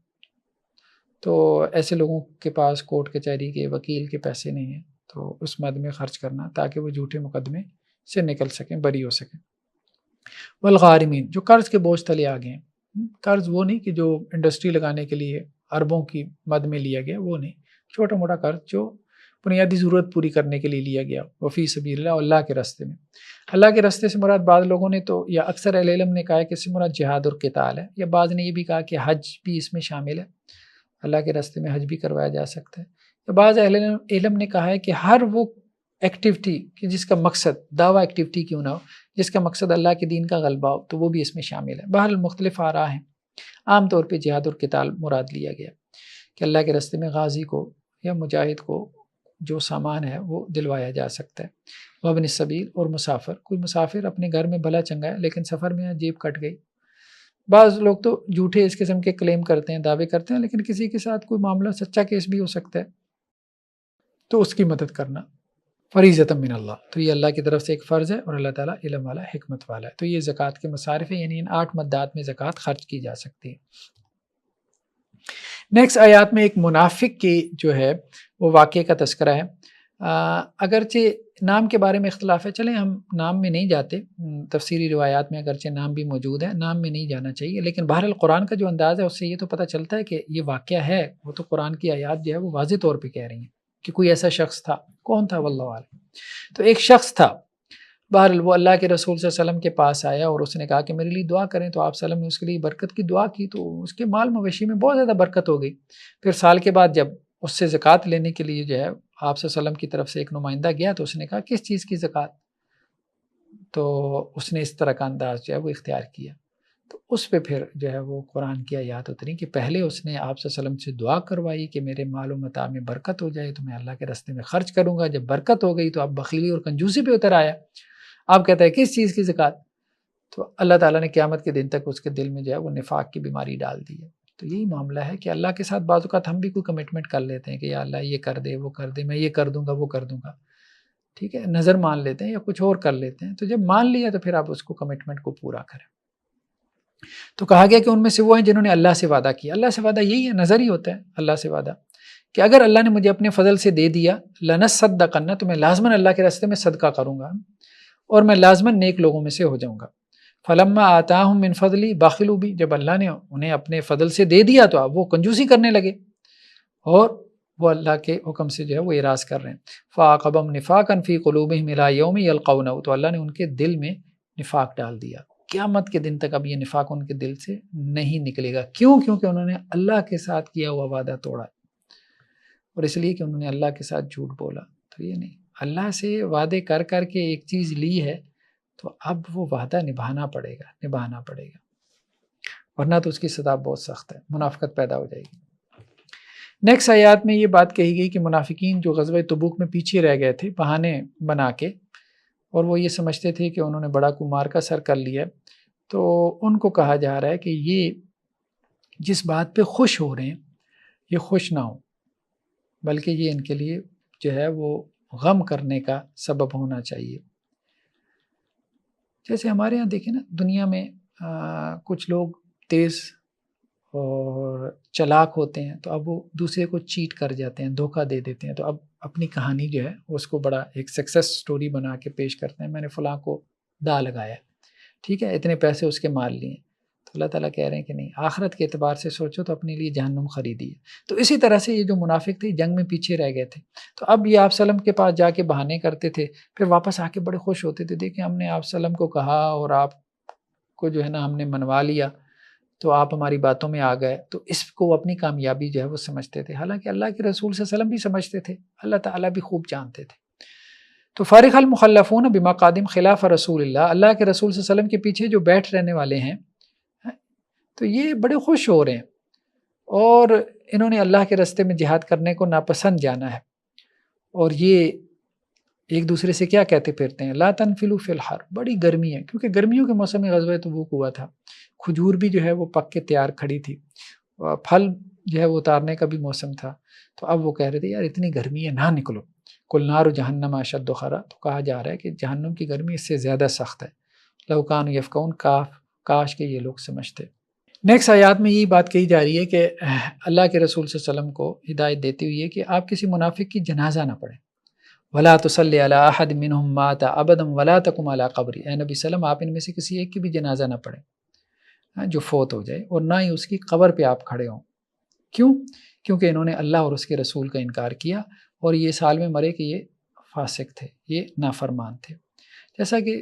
تو ایسے لوگوں کے پاس کورٹ کچہری کے وکیل کے پیسے نہیں ہیں، تو اس مد میں خرچ کرنا تاکہ وہ جھوٹے مقدمے سے نکل سکیں، بری ہو سکیں۔ والغارمین، جو قرض کے بوجھ تلے آ گئے ہیں، قرض وہ نہیں کہ جو انڈسٹری لگانے کے لیے اربوں کی مد میں لیا گیا، وہ نہیں، چھوٹا موٹا قرض جو بنیادی ضرورت پوری کرنے کے لیے لیا گیا، وفی سبیل اللہ، اللہ کے راستے میں۔ اللہ کے راستے سے مراد بعض لوگوں نے تو، یا اکثر اہل علم نے کہا ہے کہ اس سے مراد جہاد اور قتال ہے، یا بعض نے یہ بھی کہا کہ حج بھی اس میں شامل ہے، اللہ کے راستے میں حج بھی کروایا جا سکتا ہے، یا بعض اہل علم نے کہا ہے کہ ہر وہ ایکٹیویٹی کہ جس کا مقصد دعویٰ ایکٹیویٹی کیوں نہ ہو، جس کا مقصد اللہ کے دین کا غلبہ ہو، تو وہ بھی اس میں شامل ہے۔ بہرحال مختلف آراء ہیں، عام طور پہ جہاد اور قتال مراد لیا گیا کہ اللہ کے راستے میں غازی کو یا مجاہد کو جو سامان ہے وہ دلوایا جا سکتا ہے۔ وابن السبیل، اور مسافر، کوئی مسافر اپنے گھر میں بھلا چنگا ہے لیکن سفر میں جیب کٹ گئی، بعض لوگ تو جھوٹے اس قسم کے کلیم کرتے ہیں، دعوے کرتے ہیں، لیکن کسی کے ساتھ کوئی معاملہ سچا کیس بھی ہو سکتا ہے، تو اس کی مدد کرنا فریضۃ من اللہ، تو یہ اللہ کی طرف سے ایک فرض ہے، اور اللہ تعالیٰ علم والا، حکمت والا ہے۔ تو یہ زکوٰۃ کے مصارف ہیں، یعنی ان 8 مدات میں زکوٰۃ خرچ کی جا سکتی ہے۔ نیکسٹ آیات میں ایک منافق کی جو ہے وہ واقعے کا تذکرہ ہے، اگرچہ نام کے بارے میں اختلاف ہے، چلیں ہم نام میں نہیں جاتے، تفسیری روایات میں اگرچہ نام بھی موجود ہے، نام میں نہیں جانا چاہیے، لیکن بہرحال قرآن کا جو انداز ہے اس سے یہ تو پتہ چلتا ہے کہ یہ واقعہ ہے، وہ تو قرآن کی آیات جو ہے وہ واضح طور پہ کہہ رہی ہیں کہ کوئی ایسا شخص تھا. کون تھا واللہ عالم. تو ایک شخص تھا، بہرحال وہ اللہ کے رسول صلی اللہ علیہ وسلم کے پاس آیا اور اس نے کہا کہ میرے لیے دعا کریں، تو آپ صلی اللہ علیہ وسلم نے اس کے لیے برکت کی دعا کی، تو اس کے مال مویشی میں بہت زیادہ برکت ہو گئی. پھر سال کے بعد جب اس سے زکوٰۃ لینے کے لیے جو ہے آپ صلی اللہ علیہ وسلم کی طرف سے ایک نمائندہ گیا، تو اس نے کہا کس چیز کی زکوٰۃ؟ تو اس نے اس طرح کا انداز جو ہے وہ اختیار کیا. تو اس پہ پھر جو ہے وہ قرآن کی آیات اتری کہ پہلے اس نے آپ صلی اللہ علیہ وسلم سے دعا کروائی کہ میرے مال و متاع میں برکت ہو جائے تو میں اللہ کے راستے میں خرچ کروں گا. جب برکت ہو گئی تو اب بخیلی اور کنجوسی پہ اتر آیا. آپ کہتے ہیں کس چیز کی زکوٰۃ؟ تو اللہ تعالیٰ نے قیامت کے دن تک اس کے دل میں جو ہے وہ نفاق کی بیماری ڈال دی ہے. تو یہی معاملہ ہے کہ اللہ کے ساتھ بعض اوقات ہم بھی کوئی کمٹمنٹ کر لیتے ہیں کہ یا اللہ یہ کر دے، وہ کر دے، میں یہ کر دوں گا، وہ کر دوں گا، ٹھیک ہے، نظر مان لیتے ہیں یا کچھ اور کر لیتے ہیں. تو جب مان لیا تو پھر آپ اس کو کمٹمنٹ کو پورا کریں. تو کہا گیا کہ ان میں سے وہ ہیں جنہوں نے اللہ سے وعدہ کیا. اللہ سے وعدہ یہی ہے، نظر ہی ہوتا ہے اللہ سے وعدہ، کہ اگر اللہ نے مجھے اپنے فضل سے دے دیا لنصدقن، تو میں لازماً اللہ کے راستے میں صدقہ کروں گا اور میں لازماً نیک لوگوں میں سے ہو جاؤں گا. فلما آتاہم من فضلی بخلوا بھی، جب اللہ نے انہیں اپنے فضل سے دے دیا تو اب وہ کنجوسی کرنے لگے اور وہ اللہ کے حکم سے جو ہے وہ اعراض کر رہے ہیں. فاعقبہم نفاقا فی قلوبہم الی یوم یلقونہ، تو اللہ نے ان کے دل میں نفاق ڈال دیا. قیامت کے دن تک اب یہ نفاق ان کے دل سے نہیں نکلے گا. کیوں؟ کیونکہ انہوں نے اللہ کے ساتھ کیا ہوا وعدہ توڑا، اور اس لیے کہ انہوں نے اللہ کے ساتھ جھوٹ بولا. تو یہ نہیں، اللہ سے وعدے کر کر کے ایک چیز لی ہے تو اب وہ وعدہ نبھانا پڑے گا، ورنہ تو اس کی سزا بہت سخت ہے، منافقت پیدا ہو جائے گی. نیکسٹ آیات میں یہ بات کہی گئی کہ منافقین جو غزوہ تبوک میں پیچھے رہ گئے تھے بہانے بنا کے، اور وہ یہ سمجھتے تھے کہ انہوں نے بڑا کمار کا سر کر لیا، تو ان کو کہا جا رہا ہے کہ یہ جس بات پہ خوش ہو رہے ہیں یہ خوش نہ ہو، بلکہ یہ ان کے لیے جو ہے وہ غم کرنے کا سبب ہونا چاہیے. جیسے ہمارے ہاں دیکھیں نا، دنیا میں کچھ لوگ تیز اور چلاک ہوتے ہیں، تو اب وہ دوسرے کو چیٹ کر جاتے ہیں، دھوکہ دے دیتے ہیں، تو اب اپنی کہانی جو ہے اس کو بڑا ایک سکسیس سٹوری بنا کے پیش کرتے ہیں، میں نے فلاں کو دا لگایا، ٹھیک ہے، اتنے پیسے اس کے مال لیے. تو اللہ تعالیٰ کہہ رہے ہیں کہ نہیں، آخرت کے اعتبار سے سوچو تو اپنے لیے جہنم خریدی ہے. تو اسی طرح سے یہ جو منافق تھے جنگ میں پیچھے رہ گئے تھے، تو اب یہ آپ وسلم کے پاس جا کے بہانے کرتے تھے، پھر واپس آ کے بڑے خوش ہوتے تھے، دیکھیں ہم نے آپ وسلم کو کہا اور آپ کو جو ہے نا ہم نے منوا لیا، تو آپ ہماری باتوں میں آ گئے. تو اس کو اپنی کامیابی جو ہے وہ سمجھتے تھے، حالانکہ اللہ کے رسول صلی اللہ علیہ وسلم بھی سمجھتے تھے، اللہ تعالیٰ بھی خوب جانتے تھے. تو فارغ المخلفون بما قادم خلاف رسول اللہ، اللہ کے رسول صلی اللہ علیہ وسلم کے پیچھے جو بیٹھ رہنے والے ہیں تو یہ بڑے خوش ہو رہے ہیں، اور انہوں نے اللہ کے راستے میں جہاد کرنے کو ناپسند جانا ہے، اور یہ ایک دوسرے سے کیا کہتے پھرتے ہیں، لا تنفلوا فی الحر، بڑی گرمی ہے، کیونکہ گرمیوں کے موسم میں غزوہ تبوک ہوا تھا، کھجور بھی جو ہے وہ پک کے تیار کھڑی تھی، پھل جو ہے وہ اتارنے کا بھی موسم تھا. تو اب وہ کہہ رہے تھے یار اتنی گرمی ہے نہ نکلو، قل نار جہنم اشد حرا، تو کہا جا رہا ہے کہ جہنم کی گرمی اس سے زیادہ سخت ہے. لو کانوا یفقہون، کاش کہ یہ لوگ سمجھتے. نیکسٹ آیات میں یہی بات کہی جا رہی ہے کہ اللہ کے رسول صلی اللہ علیہ وسلم کو ہدایت دیتی ہوئی ہے کہ آپ کسی منافق کی جنازہ نہ پڑھیں. ولا تصلی علی احد منهم مات ابدا ولا تقم علی قبری، اے نبی صلی اللہ علیہ وسلم آپ ان میں سے کسی ایک کی بھی جنازہ نہ پڑھیں جو فوت ہو جائے، اور نہ ہی اس کی قبر پہ آپ کھڑے ہوں. کیوں؟ کیونکہ انہوں نے اللہ اور اس کے رسول کا انکار کیا، اور یہ سال میں مرے کہ یہ فاسق تھے، یہ نافرمان تھے. جیسا کہ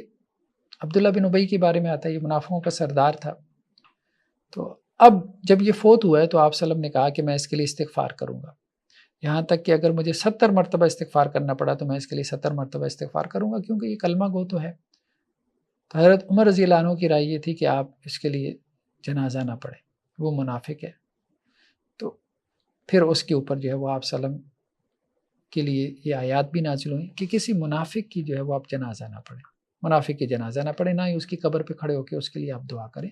عبداللہ بن ابی کے بارے میں آتا ہے، یہ منافقوں کا سردار تھا. تو اب جب یہ فوت ہوا ہے تو آپ صلی اللہ علیہ وسلم نے کہا کہ میں اس کے لیے استغفار کروں گا، یہاں تک کہ اگر مجھے 70 مرتبہ استغفار کرنا پڑا تو میں اس کے لیے 70 مرتبہ استغفار کروں گا، کیونکہ یہ کلمہ گو تو ہے. تو حضرت عمر رضی اللہ عنہ کی رائے یہ تھی کہ آپ اس کے لیے جنازہ نہ پڑھیں، وہ منافق ہے. تو پھر اس کے اوپر جو ہے وہ آپ صلی اللہ علیہ وسلم کے لیے یہ آیات بھی نازل ہوئیں کہ کسی منافق کی جو ہے وہ آپ جنازہ نہ پڑھیں، منافق کی جنازہ نہ پڑھیں، نہ ہی اس کی قبر پہ کھڑے ہو کے اس کے لیے آپ دعا کریں.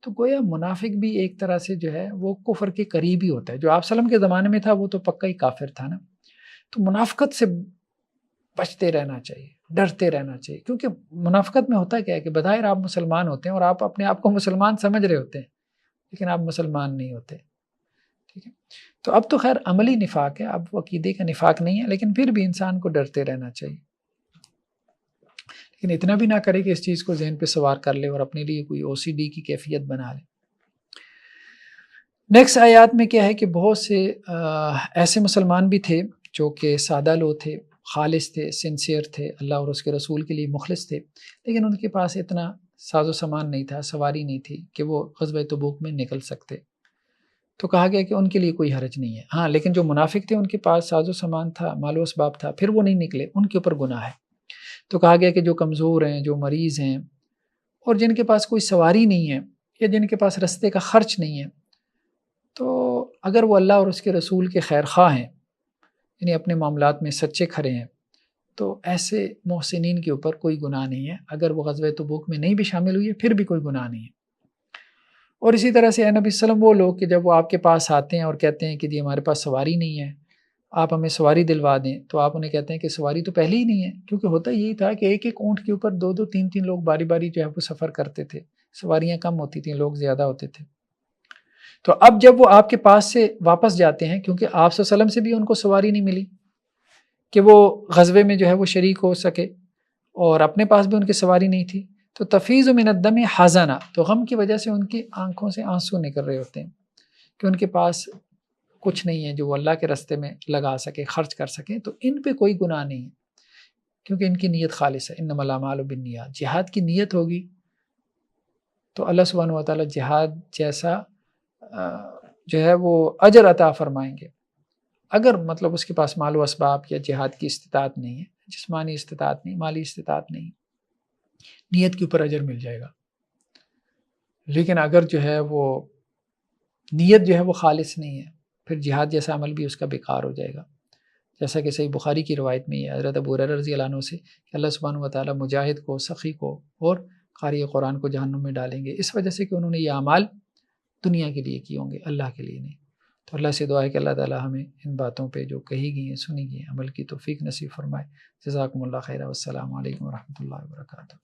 تو گویا منافق بھی ایک طرح سے جو ہے وہ کفر کے قریب ہی ہوتا ہے. جو آپ صلی اللہ علیہ وسلم کے زمانے میں تھا وہ تو پکا ہی کافر تھا نا. تو منافقت سے بچتے رہنا چاہیے، ڈرتے رہنا چاہیے، کیونکہ منافقت میں ہوتا کیا ہے کہ بظاہر آپ مسلمان ہوتے ہیں اور آپ اپنے آپ کو مسلمان سمجھ رہے ہوتے ہیں، لیکن آپ مسلمان نہیں ہوتے. ٹھیک ہے، تو اب تو خیر عملی نفاق ہے، اب وہ عقیدے کا نفاق نہیں ہے، لیکن پھر بھی انسان کو ڈرتے رہنا چاہیے، لیکن اتنا بھی نہ کرے کہ اس چیز کو ذہن پہ سوار کر لے اور اپنے لیے کوئی OCD کی کیفیت بنا لے. نیکسٹ آیات میں کیا ہے کہ بہت سے ایسے مسلمان بھی تھے جو کہ سادہ لوگ تھے، خالص تھے، سنسیئر تھے، اللہ اور اس کے رسول کے لیے مخلص تھے، لیکن ان کے پاس اتنا ساز و سامان نہیں تھا، سواری نہیں تھی کہ وہ غزوہ تبوک میں نکل سکتے، تو کہا گیا کہ ان کے لیے کوئی حرج نہیں ہے۔ ہاں لیکن جو منافق تھے ان کے پاس ساز و سامان تھا، مال و اسباب تھا، پھر وہ نہیں نکلے، ان کے اوپر گناہ ہے۔ تو کہا گیا کہ جو کمزور ہیں، جو مریض ہیں، اور جن کے پاس کوئی سواری نہیں ہے یا جن کے پاس رستے کا خرچ نہیں ہے، تو اگر وہ اللہ اور اس کے رسول کے خیر خواہ ہیں، یعنی اپنے معاملات میں سچے کھرے ہیں، تو ایسے محسنین کے اوپر کوئی گناہ نہیں ہے۔ اگر وہ غزوہ تبوک میں نہیں بھی شامل ہوئی ہے پھر بھی کوئی گناہ نہیں ہے۔ اور اسی طرح سے اے نبی صلی اللہ علیہ وسلم وہ لوگ کہ جب وہ آپ کے پاس آتے ہیں اور کہتے ہیں کہ جی ہمارے پاس سواری نہیں ہے، آپ ہمیں سواری دلوا دیں، تو آپ انہیں کہتے ہیں کہ سواری تو پہلے ہی نہیں ہے، کیونکہ ہوتا یہی تھا کہ ایک ایک اونٹ کے اوپر دو دو تین تین لوگ باری باری جو ہے وہ سفر کرتے تھے، سواریاں کم ہوتی تھیں، لوگ زیادہ ہوتے تھے۔ تو اب جب وہ آپ کے پاس سے واپس جاتے ہیں، کیونکہ آپ صلی اللہ علیہ وسلم سے بھی ان کو سواری نہیں ملی کہ وہ غزوے میں جو ہے وہ شریک ہو سکے، اور اپنے پاس بھی ان کی سواری نہیں تھی، تو تفیض من الدم حزنا، تو غم کی وجہ سے ان کی آنکھوں سے آنسو نکل رہے ہوتے ہیں کہ ان کے پاس کچھ نہیں ہے جو وہ اللہ کے راستے میں لگا سکے، خرچ کر سکیں، تو ان پہ کوئی گناہ نہیں ہے کیونکہ ان کی نیت خالص ہے۔ انما الاعمال بالنیات، جہاد کی نیت ہوگی تو اللہ سبحانہ و تعالیٰ جہاد جیسا جو ہے وہ اجر عطا فرمائیں گے۔ اگر مطلب اس کے پاس مال و اسباب یا جہاد کی استطاعت نہیں ہے، جسمانی استطاعت نہیں، مالی استطاعت نہیں، نیت کے اوپر اجر مل جائے گا۔ لیکن اگر جو ہے وہ نیت جو ہے وہ خالص نہیں ہے، پھر جہاد جیسا عمل بھی اس کا بیکار ہو جائے گا، جیسا کہ صحیح بخاری کی روایت میں ہے حضرت ابو ہریرہ رضی اللہ عنہ سے کہ اللہ سبحانہ و تعالیٰ مجاہد کو، سخی کو اور قاری قرآن کو جہنم میں ڈالیں گے، اس وجہ سے کہ انہوں نے یہ اعمال دنیا کے لیے کیے ہوں گے، اللہ کے لیے نہیں۔ تو اللہ سے دعا ہے کہ اللہ تعالیٰ ہمیں ان باتوں پہ جو کہی گئی ہیں، سنی گئی ہیں، عمل کی توفیق نصیب فرمائے۔ جزاکم اللہ خیرہ، والسلام علیکم ورحمۃ اللہ وبرکاتہ۔